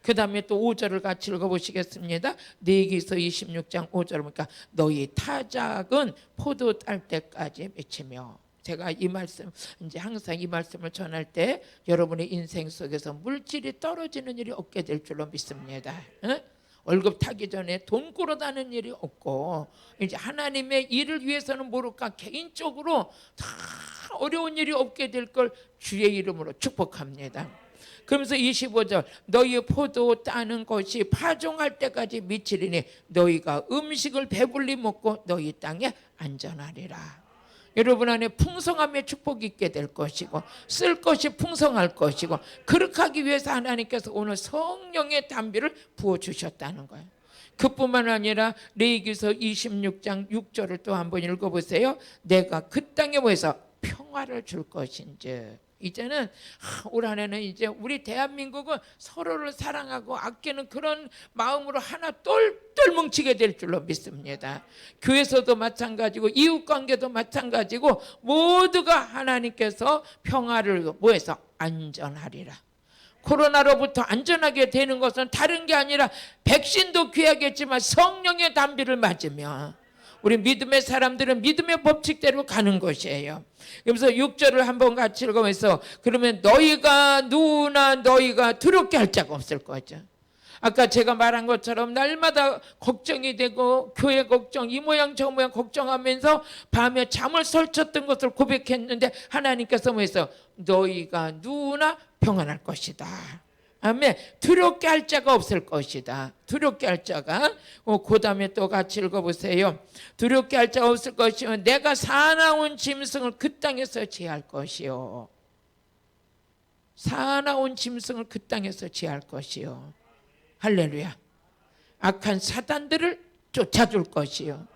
Speaker 1: 그 다음에 또 5절을 같이 읽어보시겠습니다. 레위기서 26장 5절을 보니까 너희 타작은 포도 딸 때까지 맺히며. 제가 이 말씀 이제 항상 이 말씀을 전할 때 여러분의 인생 속에서 물질이 떨어지는 일이 없게 될 줄로 믿습니다. 월급 타기 전에 돈 끌어다는 일이 없고 이제 하나님의 일을 위해서는 모를까 개인적으로 다 어려운 일이 없게 될 걸 주의 이름으로 축복합니다. 그러면서 25절 너희 포도 따는 것이 파종할 때까지 미치리니 너희가 음식을 배불리 먹고 너희 땅에 안전하리라. 여러분 안에 풍성함의 축복이 있게 될 것이고 쓸 것이 풍성할 것이고 그렇게 하기 위해서 하나님께서 오늘 성령의 담비를 부어주셨다는 거예요. 그뿐만 아니라 레위기서 26장 6절을 또 한번 읽어보세요. 내가 그 땅에 모여서 평화를 줄 것인즉. 이제는 올 한해는 이제 우리 대한민국은 서로를 사랑하고 아끼는 그런 마음으로 하나 똘똘 뭉치게 될 줄로 믿습니다. 교회에서도 마찬가지고 이웃관계도 마찬가지고 모두가 하나님께서 평화를 모여서 안전하리라. 코로나로부터 안전하게 되는 것은 다른 게 아니라 백신도 귀하겠지만 성령의 담비를 맞으며 우리 믿음의 사람들은 믿음의 법칙대로 가는 것이에요. 그래서 6절을 한번 같이 읽으면서 그러면 너희가 누구나 너희가 두렵게 할 자가 없을 거죠. 아까 제가 말한 것처럼 날마다 걱정이 되고 교회 걱정, 이 모양 저 모양 걱정하면서 밤에 잠을 설쳤던 것을 고백했는데 하나님께서 뭐해서 너희가 누구나 평안할 것이다. 아멘. 두렵게 할 자가 없을 것이다. 두렵게 할 자가. 그 다음에 또 같이 읽어보세요. 두렵게 할 자가 없을 것이요 내가 사나운 짐승을 그 땅에서 제할 것이요. 사나운 짐승을 그 땅에서 제할 것이요. 할렐루야. 악한 사단들을 쫓아줄 것이요.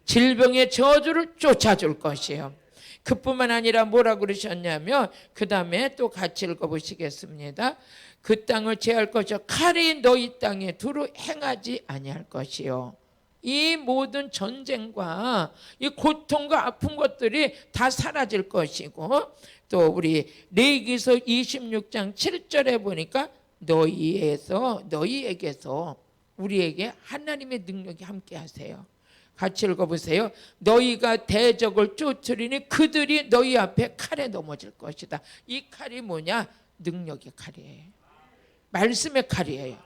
Speaker 1: 질병의 저주를 쫓아줄 것이요. 그뿐만 아니라 뭐라고 그러셨냐면 그 다음에 또 같이 읽어보시겠습니다. 그 땅을 제할 것이요 칼이 너희 땅에 두루 행하지 아니할 것이요. 이 모든 전쟁과 이 고통과 아픈 것들이 다 사라질 것이고 또 우리 레위기서 26장 7절에 보니까 너희에게서 우리에게 하나님의 능력이 함께 하세요. 같이 읽어보세요. 너희가 대적을 쫓으리니 그들이 너희 앞에 칼에 넘어질 것이다. 이 칼이 뭐냐? 능력의 칼이에요. 말씀의 칼이에요.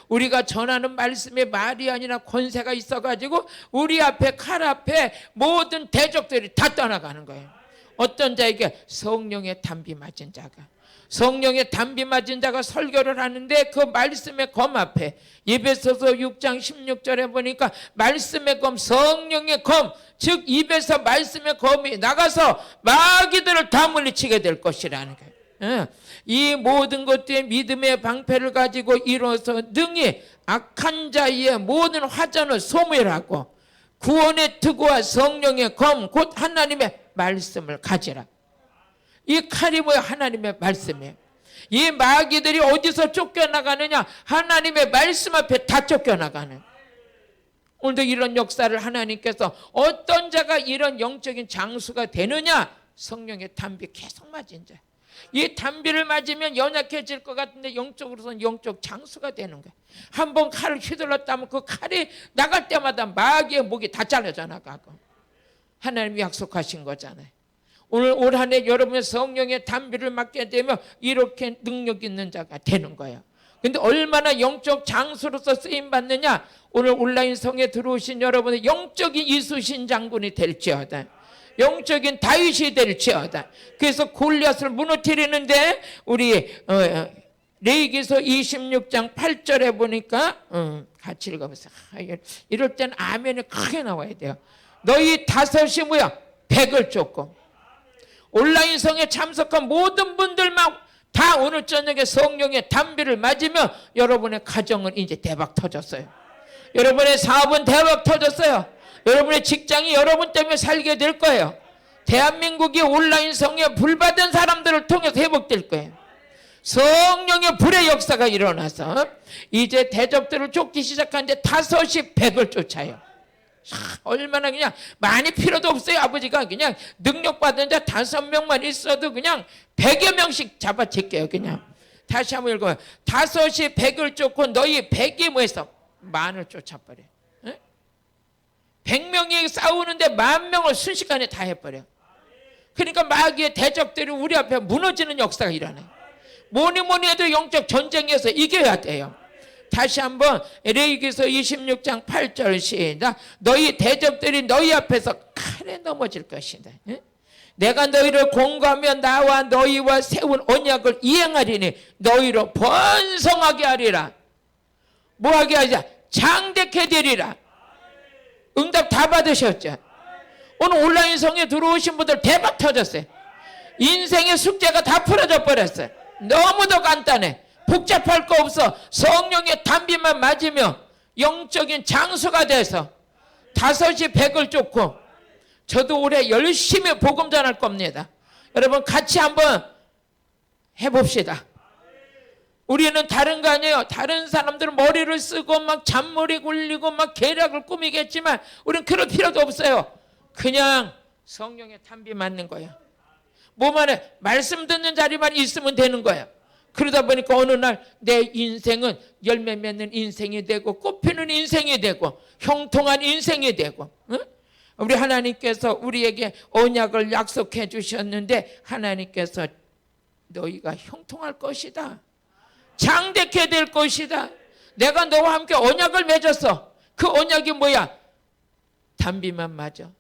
Speaker 1: 우리가 전하는 말씀에 말이 아니라 권세가 있어가지고 우리 앞에 칼 앞에 모든 대적들이 다 떠나가는 거예요. 어떤 자에게? 성령의 담비 맞은 자가. 성령의 담비 맞은 자가 설교를 하는데 그 말씀의 검 앞에 에베소서 6장 16절에 보니까 말씀의 검, 성령의 검, 즉 입에서 말씀의 검이 나가서 마귀들을 다 물리치게 될 것이라는 거예요. 이 모든 것들의 믿음의 방패를 가지고 이루어서 능히 악한 자의 모든 화전을 소멸하고 구원의 투구와 성령의 검, 곧 하나님의 말씀을 가지라. 이 칼이 뭐야? 하나님의 말씀이에요. 이 마귀들이 어디서 쫓겨나가느냐? 하나님의 말씀 앞에 다 쫓겨나가는. 오늘도 이런 역사를 하나님께서 어떤 자가 이런 영적인 장수가 되느냐? 성령의 담비 계속 맞은 자. 이 담비를 맞으면 연약해질 것 같은데 영적으로서는 영적 장수가 되는 거예요. 한번 칼을 휘둘렀다면 그 칼이 나갈 때마다 마귀의 목이 다 잘려져 나가고 하나님이 약속하신 거잖아요. 오늘 올 한 해 여러분의 성령의 담비를 맡게 되면 이렇게 능력 있는 자가 되는 거예요. 근데 얼마나 영적 장수로서 쓰임 받느냐? 오늘 온라인 성에 들어오신 여러분의 영적인 이수신 장군이 될지어다. 영적인 다윗이 될지어다. 그래서 골리앗을 무너뜨리는데 우리 레위기서 26장 8절에 보니까 같이 읽어보세요. 이럴 땐 아멘이 크게 나와야 돼요. 너희 다섯이 뭐야? 100을 쫓고 온라인 성에 참석한 모든 분들만 다 오늘 저녁에 성령의 담비를 맞으며 여러분의 가정은 이제 대박 터졌어요. 여러분의 사업은 대박 터졌어요. 여러분의 직장이 여러분 때문에 살게 될 거예요. 대한민국이 온라인 성에 불받은 사람들을 통해서 회복될 거예요. 성령의 불의 역사가 일어나서 이제 대적들을 쫓기 시작하는데 다섯이 100을 쫓아요. 얼마나 그냥 많이 필요도 없어요. 아버지가 그냥 능력받은 자 5명만 있어도 그냥 100여 명씩 잡아채게요. 그냥 다시 한번 읽어요. 다섯이 100을 쫓고 너희 100이 뭐해서 만을 쫓아버려. 100명이 싸우는데 10,000명을 순식간에 다 해버려. 그러니까 마귀의 대적들이 우리 앞에 무너지는 역사가 일어나요. 뭐니 해도 영적 전쟁에서 이겨야 돼요. 다시 한번 레위기서 26장 8절 시작. 너희 대적들이 너희 앞에서 칼에 넘어질 것이다. 내가 너희를 공고하며 나와 너희와 세운 언약을 이행하리니 너희로 번성하게 하리라. 뭐하게 하리라? 장대케 되리라. 응답 다 받으셨죠? 오늘 온라인 성에 들어오신 분들 대박 터졌어요. 인생의 숙제가 다 풀어져 버렸어요. 너무도 간단해. 복잡할 거 없어. 성령의 담비만 맞으면 영적인 장수가 돼서 5이 100을 쫓고 저도 올해 열심히 복음 전할 겁니다. 여러분 같이 한번 해봅시다. 우리는 다른 거 아니에요. 다른 사람들은 머리를 쓰고 막 잔머리 굴리고 막 계략을 꾸미겠지만 우리는 그럴 필요도 없어요. 그냥 성령의 담비 맞는 거야. 뭐만해 말씀 듣는 자리만 있으면 되는 거야. 그러다 보니까 어느 날 내 인생은 열매 맺는 인생이 되고 꽃피는 인생이 되고 형통한 인생이 되고, 응? 우리 하나님께서 우리에게 언약을 약속해 주셨는데 하나님께서 너희가 형통할 것이다, 장대케 될 것이다. 내가 너와 함께 언약을 맺었어. 그 언약이 뭐야? 담비만 맞아.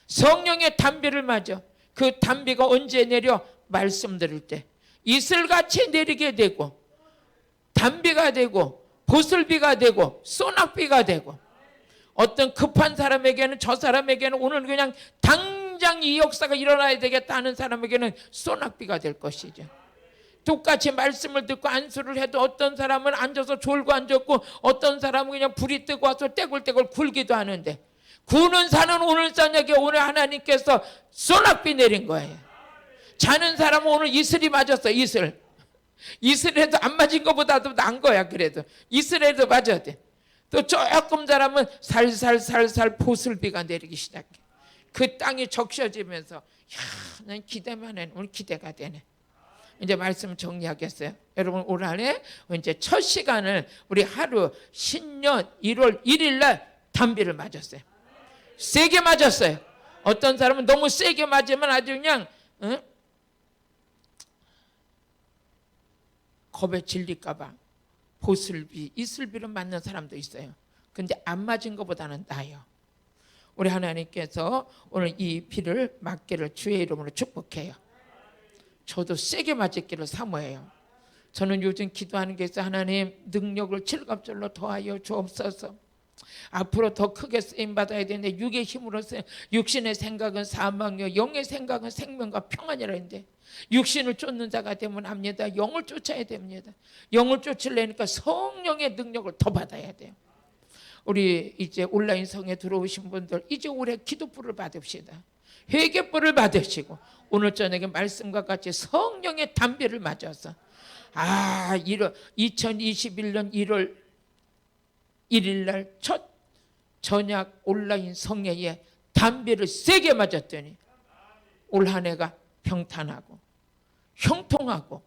Speaker 1: 성령의 담비를 맞아. 그 담비가 언제 내려? 말씀 들을 때 이슬같이 내리게 되고 담비가 되고 보슬비가 되고 소낙비가 되고, 어떤 급한 사람에게는 저 사람에게는 오늘 그냥 당장 이 역사가 일어나야 되겠다 하는 사람에게는 소낙비가 될 것이죠. 똑같이 말씀을 듣고 안수를 해도 어떤 사람은 앉아서 졸고 앉았고 어떤 사람은 그냥 불이 뜨고 와서 떼굴떼굴 굴기도 하는데, 구는 사는 오늘 저녁에 오늘 하나님께서 소낙비 내린 거예요. 자는 사람은 오늘 이슬이 맞았어. 이슬에도 안 맞은 것보다도 나은 거야. 그래도 이슬에도 맞아야 돼. 또 조금 자라면 살살살살 보슬비가 내리기 시작해. 그 땅이 적셔지면서 야, 난 기대만 해. 오늘 기대가 되네. 이제 말씀 정리하겠어요. 여러분 올 한해 이제 첫 시간을 우리 하루 신년 1월 1일 날 담비를 맞았어요. 세게 맞았어요. 어떤 사람은 너무 세게 맞으면 아주 그냥 겁에 질릴까 봐 보슬비, 이슬비로 맞는 사람도 있어요. 근데 안 맞은 것보다는 나아요. 우리 하나님께서 오늘 이 비를 맞기를 주의 이름으로 축복해요. 저도 세게 맞았기를 사모해요. 저는 요즘 기도하는 게 있어요. 하나님 능력을 칠갑절로 더하여 주옵소서. 앞으로 더 크게 쓰임받아야 되는데 육의 힘으로서 육신의 생각은 사망이요 영의 생각은 생명과 평안이라 했는데 육신을 쫓는 자가 되면 합니다. 영을 쫓아야 됩니다. 영을 쫓으려니까 성령의 능력을 더 받아야 돼요. 우리 이제 온라인 성에 들어오신 분들 이제 올해 기도불을 받읍시다. 회개불을 받으시고 오늘 저녁에 말씀과 같이 성령의 담비를 맞아서 2021년 1월 1일 날 첫 전약 온라인 성회에 담비를 세게 맞았더니 올 한 해가 평탄하고 형통하고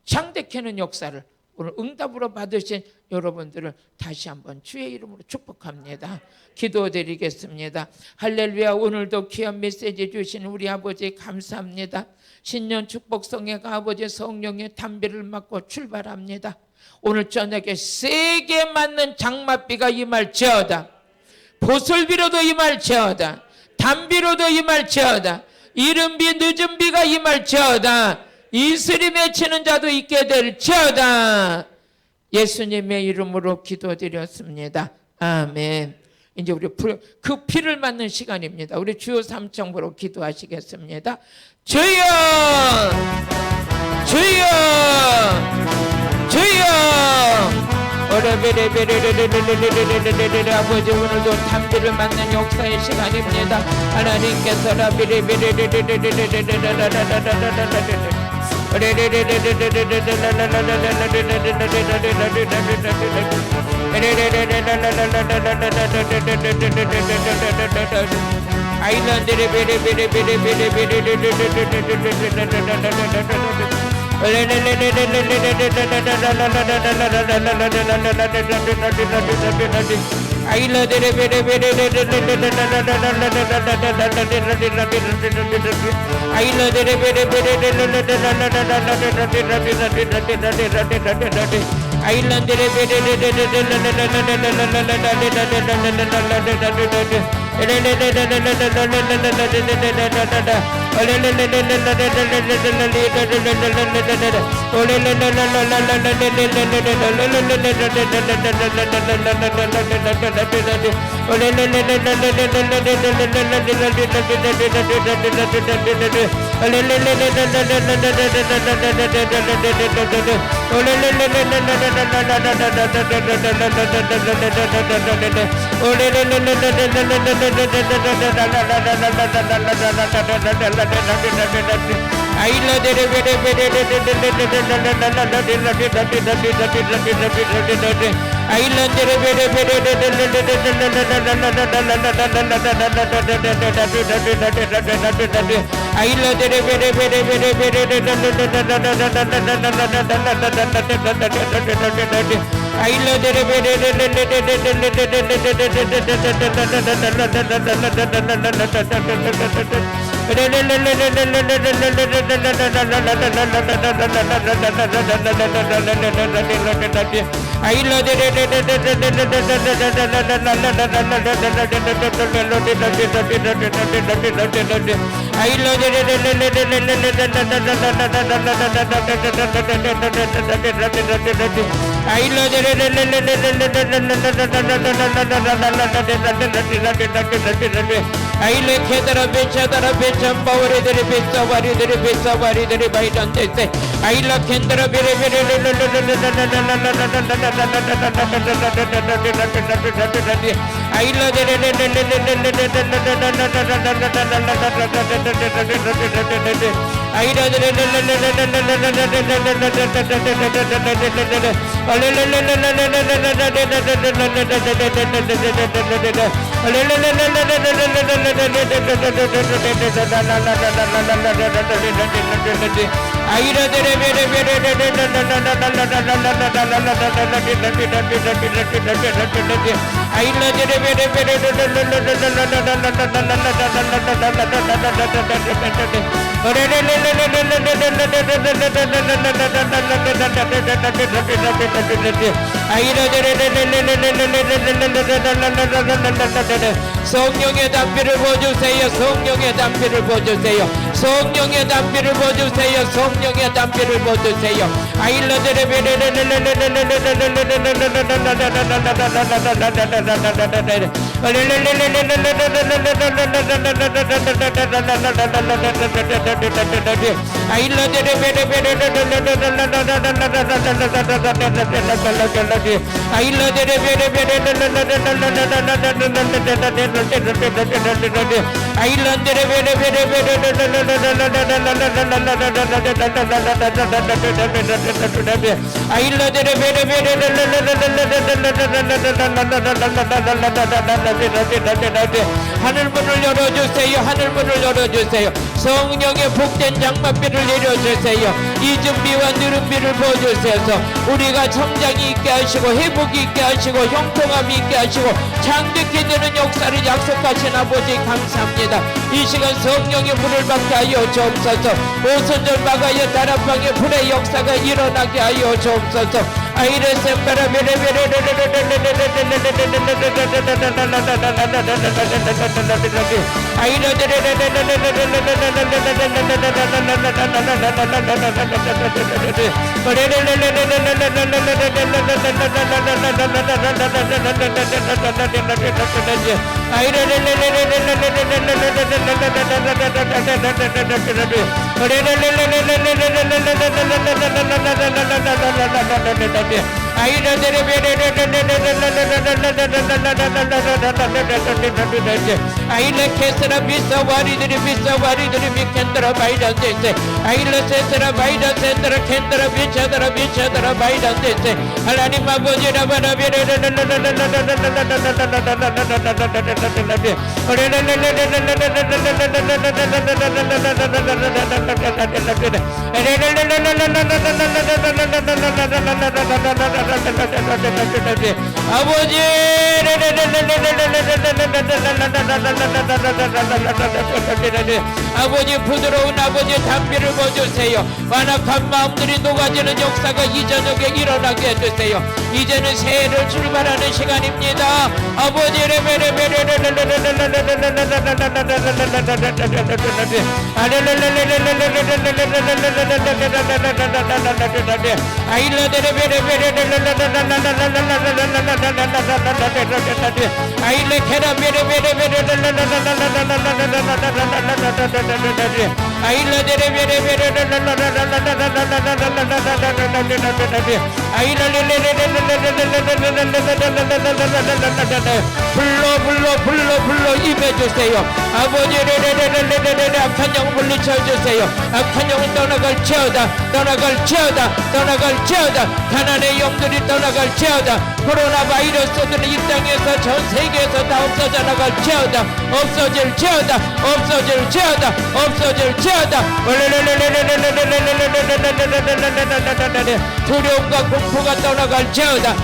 Speaker 1: 장대케는 역사를 오늘 응답으로 받으신 여러분들을 다시 한번 주의 이름으로 축복합니다. 기도드리겠습니다. 할렐루야. 오늘도 귀한 메시지 주신 우리 아버지 감사합니다. 신년 축복성회가 아버지 성령의 담비를 맞고 출발합니다. 오늘 저녁에 세게 맞는 장맛비가 임할지어다. 보슬비로도 임할지어다. 담비로도 임할지어다. 이른비 늦은비가 임할지어다. 이슬이 맺히는 자도 있게 될지어다. 예수님의 이름으로 기도드렸습니다. 아멘. 이제 우리 그 피를 맞는 시간입니다. 우리 주여 삼청부로 기도하시겠습니다. 주여, 주여, 주여. 아버지 오늘도 담비를 맞는 역사의 시간입니다. 하나님께서 성령의 담비를 부어주세요. 성령의 담비를 부어주세요. 성령의 담비를 부어주세요. 성령의 담비를 부어주세요. 하늘문을 열어주세요. 하늘문을 열어주세요. 성령의 복된 장막비를 내려주세요. 이준비와 누름비를 부어주셔서 우리가 성장이 있게 하시고 회복이 있게 하시고 형통함이 있게 하시고 창득히 되는 역사를 약속하신 아버지 감사합니다. 이 시간 성령의 불을 받게 하여 주옵소서. 오선절 막아여 다락방의 불의 역사가 일어나게 하여 주옵소서. 하나님 아버지라 아버지 아버지 부드러운 아버지 담비를 부어주세요. 완악한 마음들이 녹아지는 역사가 이 저녁에 일어나게 해주세요. 이제는 새해를 출발하는 시간입니다. 아버지 불러 임해주세요. 아버지 악한 영 물리쳐주세요. 악한 영은 떠나갈지어다. 가난의 영들이 떠나갈지어다. 코로나 바이러스들은 이 땅에서 전 세계에서 다 없어져 나갈지어다. 두려움과 공포가 떠나갈지어다.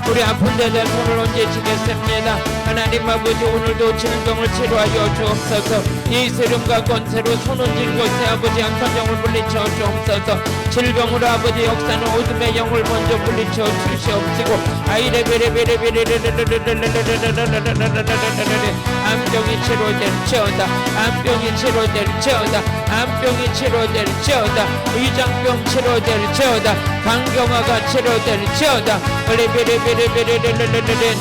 Speaker 1: 우리 아픈 자들 손을 얹으시겠습니다. 하나님 아버지 오늘도 질병을 치료하여 주옵소서. 예수름과 권세로 손 얹은 곳에 아버지 악한 영을 물리쳐 주옵소서. 질병으로 아버지 역사는 어둠의 영을 먼저 물리쳐 주시옵시고 암병이 치료될지어다. 위장병 치료될지어다. 간경화가 치료될지어다.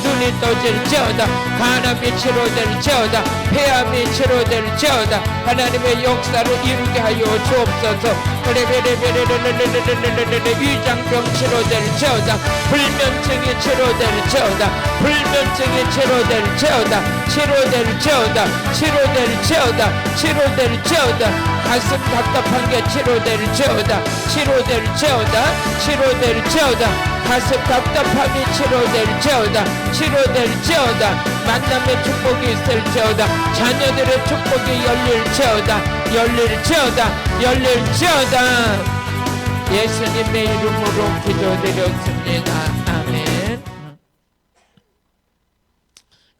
Speaker 1: 눈이 떠질지어다. 간암이 치료될지어다. 폐암이 치료될지어다. 하나님의 역사를 이루게 하여 주옵소서. 위장병 치료될지어다. 불면증이 치료될지어다. 가슴 답답한 게 치료될지어다. 가슴 답답함이 치료될지어다. 만남의 축복이 있을지어다. 자녀들의 축복이 열릴지어다. 예수님의 이름으로 기도드렸습니다. 아멘.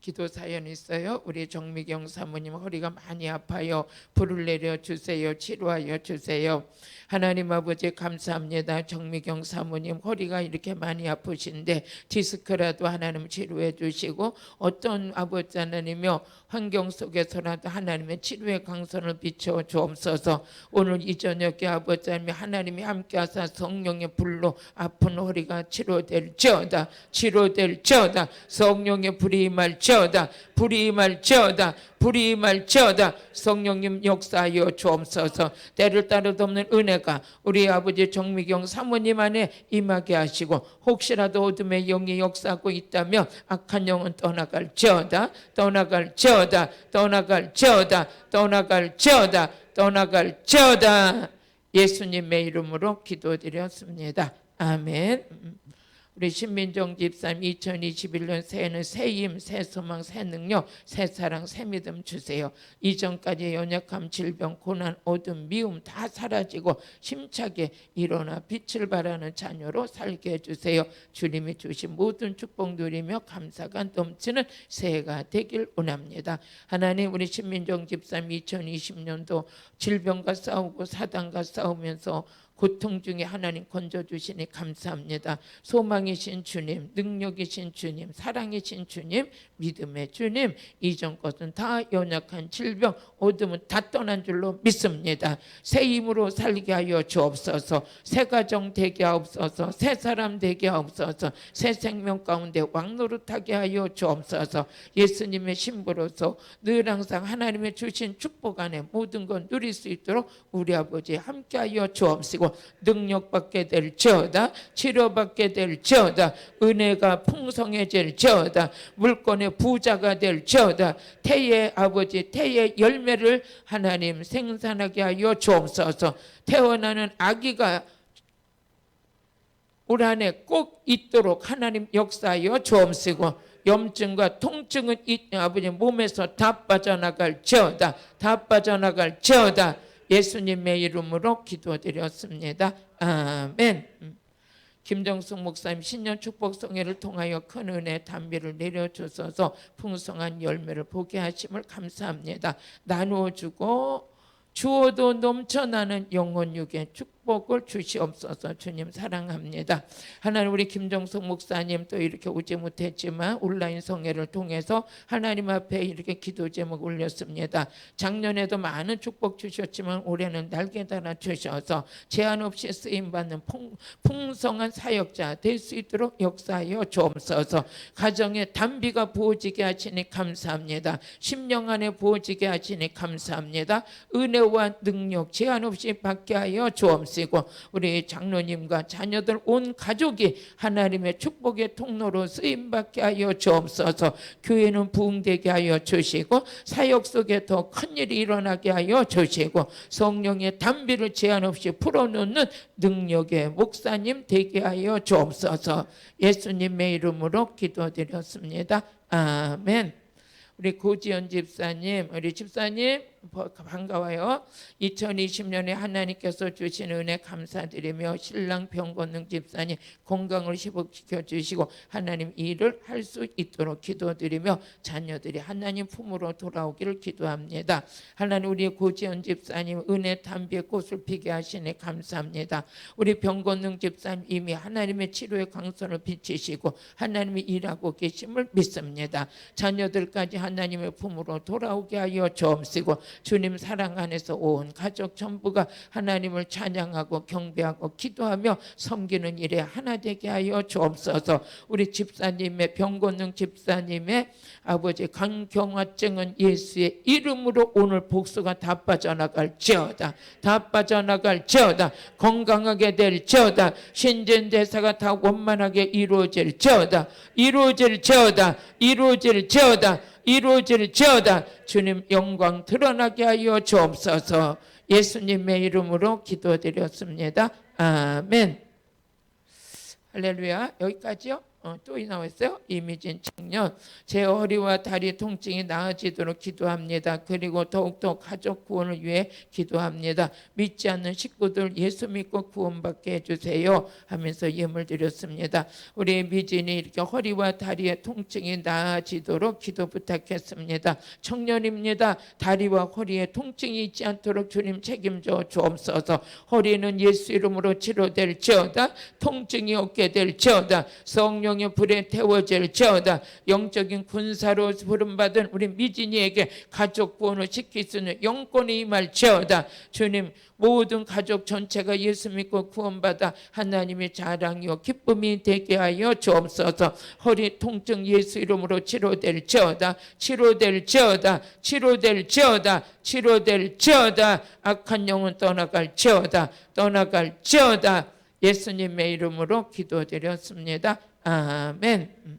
Speaker 1: 기도 사연 있어요. 우리 정미경 사모님 허리가 많이 아파요. 불을 내려주세요. 치료하여 주세요. 하나님 아버지 감사합니다. 정미경 사모님 허리가 이렇게 많이 아프신데 디스크라도 하나님 치료해 주시고 어떤 아버지 하나님이며 환경 속에서라도 하나님의 치료의 강선을 비춰 주옵소서. 오늘 이 저녁에 아버지 하나님이 함께하사 성령의 불로 아픈 허리가 치료될지어다. 성령의 불이 임할지어다. 성령님 역사하여 주옵소서. 때를 따로 덮는 은혜가 우리 아버지 정미경 사모님 안에 임하게 하시고 혹시라도 어둠의 영이 역사하고 있다면 악한 영은 떠나갈지어다. 예수님의 이름으로 기도드렸습니다. 아멘. 우리 신민정 집사님 2021년 새해는 새 힘, 새 소망, 새 능력, 새 사랑, 새 믿음 주세요. 이전까지 연약함, 질병, 고난, 어둠, 미움 다 사라지고 힘차게 일어나 빛을 발하는 자녀로 살게 해주세요. 주님이 주신 모든 축복 누리며 감사가 넘치는 새해가 되길 원합니다. 하나님 우리 신민정 집사님 2020년도 질병과 싸우고 사단과 싸우면서 고통 중에 하나님 건져주시니 감사합니다. 소망이신 주님, 능력이신 주님, 사랑이신 주님, 믿음의 주님, 이전 것은 다 연약한 질병, 어둠은 다 떠난 줄로 믿습니다. 새 힘으로 살게 하여 주옵소서. 새 가정 되게 하옵소서. 새 사람 되게 하옵소서. 새 생명 가운데 왕노릇하게 하여 주옵소서. 예수님의 신부로서 늘 항상 하나님의 주신 축복 안에 모든 것 누릴 수 있도록 우리 아버지 함께 하여 주옵시고 주옵시고 능력받게 될지어다. 치료받게 될지어다. 은혜가 풍성해질지어다. 물건의 부자가 될지어다. 태의 아버지 태의 열매를 하나님 생산하게 하여 주옵소서. 태어나는 아기가 올 한 해 꼭 있도록 하나님 역사하여 주옵시고 염증과 통증은 아버지 몸에서 다 빠져나갈지어다. 다 빠져나갈지어다. 예수님의 이름으로 기도드렸습니다. 아멘. 김정숙 목사님 신년 축복성회를 통하여 큰 은혜 담비를 내려주셔서 풍성한 열매를 보게 하심을 감사합니다. 나누어주고 주어도 넘쳐나는 영혼 육의 축복을 주시옵소서. 주님 사랑합니다. 하나님 우리 김정숙 목사님 또 이렇게 오지 못했지만 온라인 성회를 통해서 하나님 앞에 이렇게 기도 제목 올렸습니다. 작년에도 많은 축복 주셨지만 올해는 날개 달아 주셔서 제한 없이 쓰임받는 풍성한 사역자 될 수 있도록 역사하여 주옵소서. 가정에 단비가 부어지게 하시니 감사합니다. 심령 안에 부어지게 하시니 감사합니다. 은혜와 능력 제한 없이 받게 하여 주옵소서. 우리 장로님과 자녀들 온 가족이 하나님의 축복의 통로로 쓰임받게 하여 주옵소서. 교회는 부흥되게 하여 주시고 사역 속에 더 큰 일이 일어나게 하여 주시고 성령의 단비를 제한 없이 풀어놓는 능력의 목사님 되게 하여 주옵소서. 예수님의 이름으로 기도드렸습니다. 아멘. 우리 고지연 집사님, 우리 집사님 반가워요. 2020년에 하나님께서 주신 은혜 감사드리며 신랑 병건능 집사님 건강을 회복시켜 주시고 하나님 일을 할 수 있도록 기도드리며 자녀들이 하나님 품으로 돌아오기를 기도합니다. 하나님 우리 고지연 집사님 은혜 담비의 꽃을 피게 하시니 감사합니다. 우리 병건능 집사님 이미 하나님의 치료의 강선을 비치시고 하나님이 일하고 계심을 믿습니다. 자녀들까지 하나님의 품으로 돌아오게 하여 주옵시고 주님 사랑 안에서 온 가족 전부가 하나님을 찬양하고 경배하고 기도하며 섬기는 일에 하나 되게 하여 주옵소서. 우리 집사님의 병건능 집사님의 아버지 간경화증은 예수의 이름으로 오늘 복수가 다 빠져나갈지어다. 다 빠져나갈지어다. 건강하게 될지어다. 신진대사가 다 원만하게 이루어질지어다. 이루어질지어다. 이루어질지어다. 이루어질지어다. 주님 영광 드러나게 하여 주옵소서. 예수님의 이름으로 기도드렸습니다. 아멘. 할렐루야. 여기까지요? 또 나왔어요. 이미진 청년 제 허리와 다리 통증이 나아지도록 기도합니다. 그리고 더욱더 가족 구원을 위해 기도합니다. 믿지 않는 식구들 예수 믿고 구원받게 해주세요 하면서 예물 드렸습니다. 우리 미진이 이렇게 허리와 다리의 통증이 나아지도록 기도 부탁했습니다. 청년입니다. 다리와 허리에 통증이 있지 않도록 주님 책임져 주옵소서. 허리는 예수 이름으로 치료될지어다. 통증이 없게 될지어다. 성령 의 불에 태워질지어다. 영적인 군사로 부름받은 우리 미진이에게 가족 구원을 시킬 수 있는 영권이 임할지어다. 주님 모든 가족 전체가 예수 믿고 구원받아 하나님의 자랑이요 기쁨이 되게 하여 주옵소서. 허리 통증 예수 이름으로 치료될지어다. 치료될지어다. 치료될지어다. 치료될지어다. 악한 영은 떠나갈지어다. 떠나갈지어다. 예수님의 이름으로 기도드렸습니다. 아멘.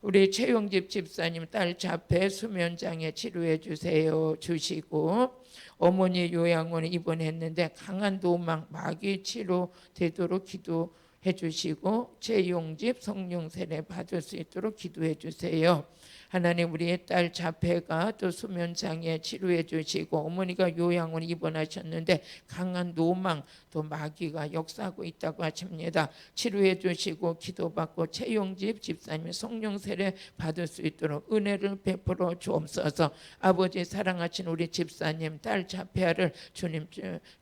Speaker 1: 우리 최용집 집사님 딸 자폐 수면장애 치료해 주시고 어머니 요양원에 입원했는데 강한 노망 마귀 치료되도록 기도해 주시고 최용집 성령 세례 받을 수 있도록 기도해 주세요. 하나님 우리의 딸 자폐가 또 수면장애 치료해 주시고 어머니가 요양원에 입원하셨는데 강한 노망 또 마귀가 역사하고 있다고 하십니다. 치료해 주시고 기도받고 최용집 집사님의 성령 세례 받을 수 있도록 은혜를 베풀어 주옵소서. 아버지 사랑하신 우리 집사님 딸 자폐아를 주님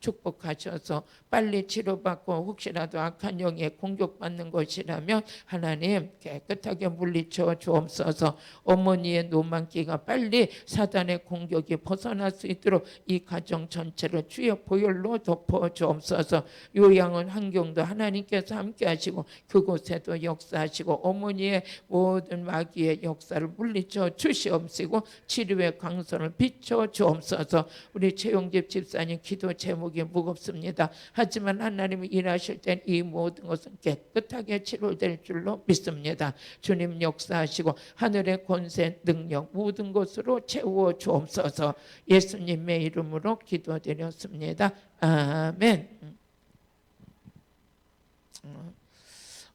Speaker 1: 축복하셔서 빨리 치료받고 혹시라도 악한 영에 공격받는 것이라면 하나님 깨끗하게 물리쳐 주옵소서. 어머니의 노만기가 빨리 사단의 공격이 벗어날 수 있도록 이 가정 전체를 주의 보혈로 덮어 주옵소서. 요양원 환경도 하나님께서 함께 하시고 그곳에도 역사하시고 어머니의 모든 마귀의 역사를 물리쳐 주시옵시고 치료의 광선을 비춰 주옵소서. 우리 최용집 집사님 기도 제목이 무겁습니다. 하지만 하나님이 일하실 땐 이 모든 것은 깨끗하게 치료될 줄로 믿습니다. 주님 역사하시고 하늘의 권세 능력 모든 것으로 채워 주옵소서. 예수님의 이름으로 기도드렸습니다. 아멘.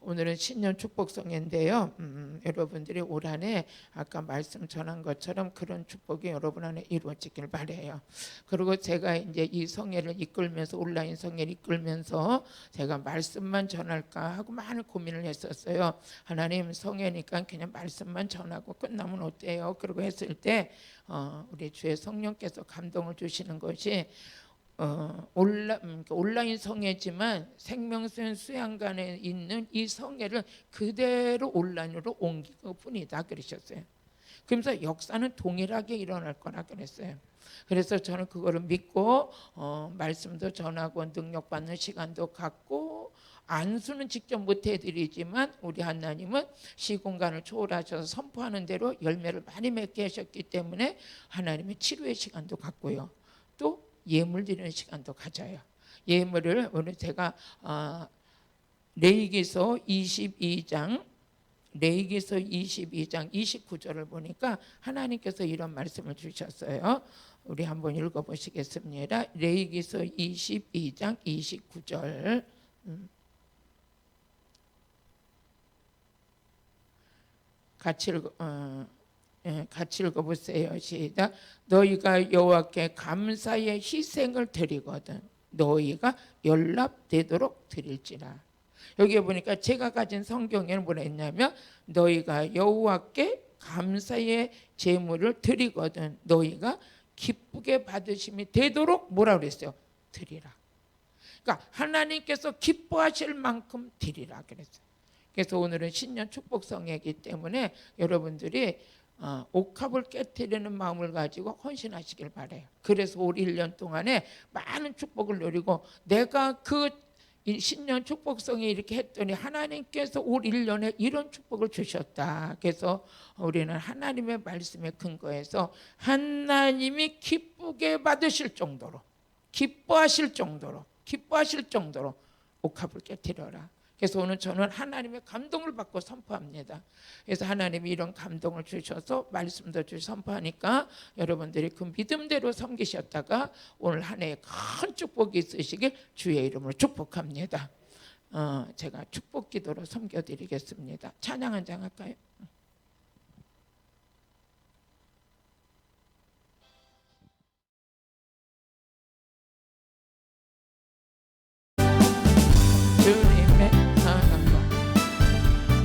Speaker 1: 오늘은 신년 축복성인데요. 여러분들이 올 한 해 아까 말씀 전한 것처럼 그런 축복이 여러분 안에 이루어지길 바래요. 그리고 제가 이제 이 성회를 이끌면서 온라인 성회를 이끌면서 제가 말씀만 전할까 하고 많은 고민을 했었어요. 하나님 성회니까 그냥 말씀만 전하고 끝나면 어때요? 그러고 했을 때 우리 주의 성령께서 감동을 주시는 것이 온라인 성회지만 생명수연 수양관에 있는 이 성회를 그대로 온라인으로 옮긴 것뿐이다 그러셨어요. 그러면서 역사는 동일하게 일어날 거라 그랬어요. 그래서 저는 그거를 믿고 말씀도 전하고 능력받는 시간도 갖고 안수는 직접 못 해드리지만 우리 하나님은 시공간을 초월하셔서 선포하는 대로 열매를 많이 맺게 하셨기 때문에 하나님의 치료의 시간도 갖고요. 또 예물 드리는 시간도 가져요. 예물을 오늘 제가 레위기서 22장 29절을 보니까 하나님께서 이런 말씀을 주셨어요. 우리 한번 읽어보시겠습니다. 레위기서 22장 29절 같이 읽어보세요. 시작. 너희가 여호와께 감사의 희생을 드리거든 너희가 연락되도록 드릴지라. 여기에 보니까 제가 가진 성경에는 뭐라 했냐면 너희가 여호와께 감사의 제물을 드리거든 너희가 기쁘게 받으심이 되도록 뭐라 그랬어요? 드리라. 그러니까 하나님께서 기뻐하실 만큼 드리라 그랬어요. 그래서 오늘은 신년 축복성이기 때문에 여러분들이 옥합을 깨뜨리는 마음을 가지고 헌신하시길 바라요. 그래서 올 1년 동안에 많은 축복을 누리고 내가 그 신년 축복성에 이렇게 했더니 하나님께서 올 1년에 이런 축복을 주셨다. 그래서 우리는 하나님의 말씀에 근거해서 하나님이 기쁘게 받으실 정도로 기뻐하실 정도로 옥합을 깨뜨려라. 그래서 오늘 저는 하나님의 감동을 받고 선포합니다. 그래서 하나님이 이런 감동을 주셔서 말씀도 주셔서 선포하니까 여러분들이 그 믿음대로 섬기셨다가 오늘 한 해에 큰 축복이 있으시길 주의 이름으로 축복합니다. 제가 축복 기도로 섬겨드리겠습니다. 찬양 한 장 할까요?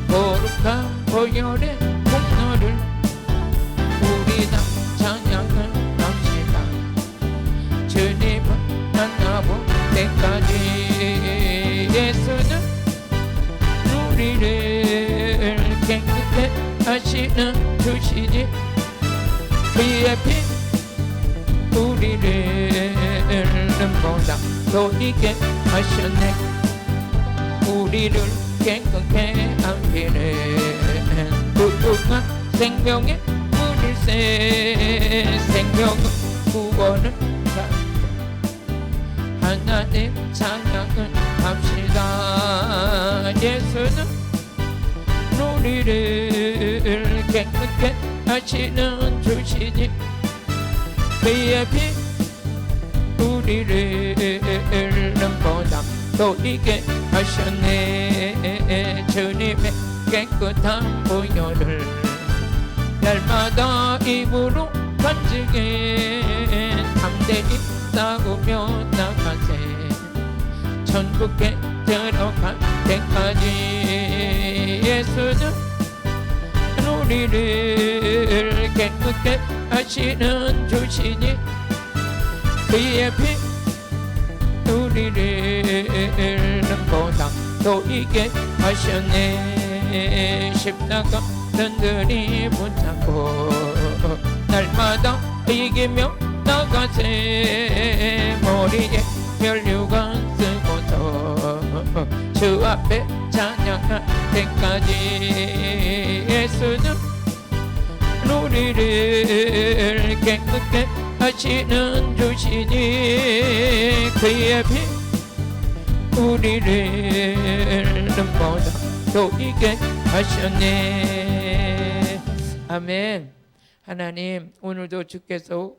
Speaker 1: 거룩한 보혈의 공로를 우리 다 찬양을 합시다. 주님을 만나볼 때까지 예수는 우리를 깨끗게 하시는 주시니 그의 피 우리를 눈보다 너희게 하셨네. 우리를 깨끗게 하기를 무궁한 생명의 물일새 생명은 구원을 하나님 찬양을 합시다. 예수는 우리를 깨끗게 하시는 주시니 그의 피 우리를 눈보다 너희게 하셨네. 주님의 깨끗한 보혈을 날마다 입으로 간직해 담대히 싸우며 나가세. 천국에 들어갈 때까지 예수는 우리를 깨끗게 하시는 주시니 그의 피 우리를 보다 너희게 하셨네. 십자가 든든히 붙잡고 날마다 이기며 나가세. 머리에 면류관 쓰고서 주 앞에 찬양할 때까지. 예수는 우리를 깨끗게 하시는 주시니 그의 피 우리를 눈보다 보이게 하셨네. 아멘. 하나님, 오늘도 주께서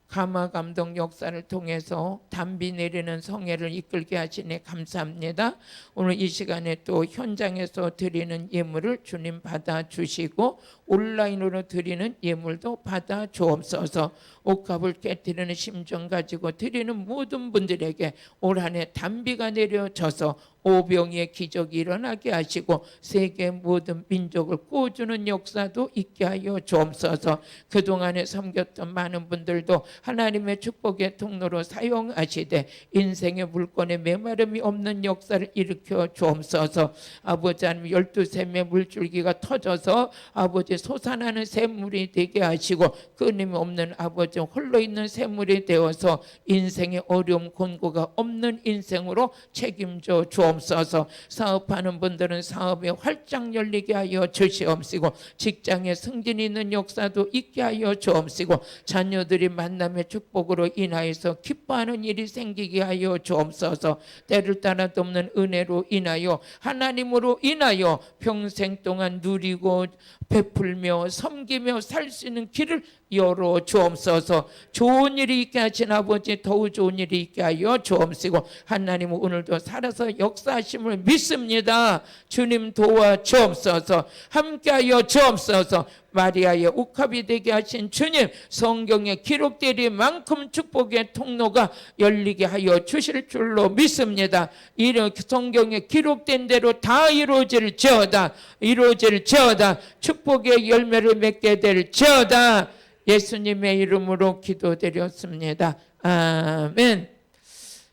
Speaker 1: 감화 감동 역사를 통해서 단비 내리는 성회를 이끌게 하시니 감사합니다. 오늘 이 시간에 또 현장에서 드리는 예물을 주님 받아 주시고 온라인으로 드리는 예물도 받아 주옵소서. 옷값을 깨뜨리는 심정 가지고 드리는 모든 분들에게 올 한 해 단비가 내려져서 오병이의 기적이 일어나게 하시고 세계 모든 민족을 구워주는 역사도 있게 하여 주옵소서. 그동안에 섬겼던 많은 분들도 하나님의 축복의 통로로 사용하시되 인생의 물건에 메마름이 없는 역사를 일으켜 주옵소서. 아버지 하나님 12샘의 물줄기가 터져서 아버지 솟아나는 샘물이 되게 하시고 끊임이 없는 아버지 홀로 있는 샘물이 되어서 인생의 어려움 곤고가 없는 인생으로 책임져 주옵소서. 사업하는 분들은 사업에 활짝 열리게 하여 주시옵시고 직장에 승진이 있는 역사도 있게 하여 주옵시고 자녀들이 만남의 축복으로 인하여서 기뻐하는 일이 생기게 하여 주옵소서. 때를 따라도 없는 은혜로 인하여 하나님으로 인하여 평생 동안 누리고 베풀며 섬기며 살 수 있는 길을 열어 주옵소서. 좋은 일이 있게 하신 아버지 더욱 좋은 일이 있게 하여 주옵시고 하나님 오늘도 살아서 역사하심을 믿습니다. 주님 도와 주옵소서. 함께하여 주옵소서. 마리아의 옥합이 되게 하신 주님, 성경에 기록되리 만큼 축복의 통로가 열리게 하여 주실 줄로 믿습니다. 이렇게 성경에 기록된 대로 다 이루어질지어다. 이루어질지어다. 축복의 열매를 맺게 될지어다. 예수님의 이름으로 기도드렸습니다. 아멘.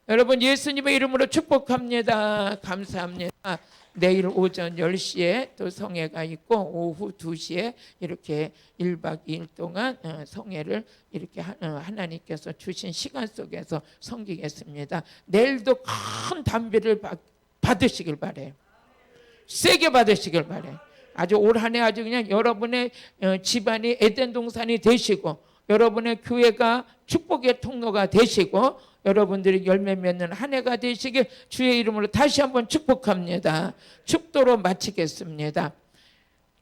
Speaker 1: 여러분, 예수님의 이름으로 축복합니다. 감사합니다. 내일 오전 10시에 또 성회가 있고 오후 2시에 이렇게 1박 2일 동안 성회를 이렇게 하나님께서 주신 시간 속에서 섬기겠습니다. 내일도 큰 단비를 받으시길 바래요. 세게 받으시길 바래요. 아주 올 한 해 아주 그냥 여러분의 집안이 에덴 동산이 되시고 여러분의 교회가 축복의 통로가 되시고 여러분들이 열매 맺는 한 해가 되시길 주의 이름으로 다시 한번 축복합니다. 축도로 마치겠습니다.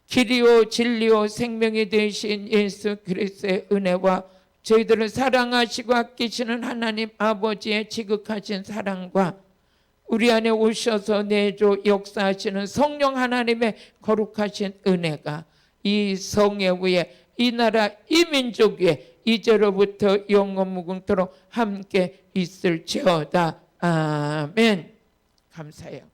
Speaker 1: 길이요 진리요 생명이 되신 예수 그리스도의 은혜와 저희들을 사랑하시고 아끼시는 하나님 아버지의 지극하신 사랑과 우리 안에 오셔서 내조 역사하시는 성령 하나님의 거룩하신 은혜가 이 성회 위에 이 나라 이 민족 위에 이제로부터 영원 무궁토록 함께 있을지어다. 아멘. 감사해요.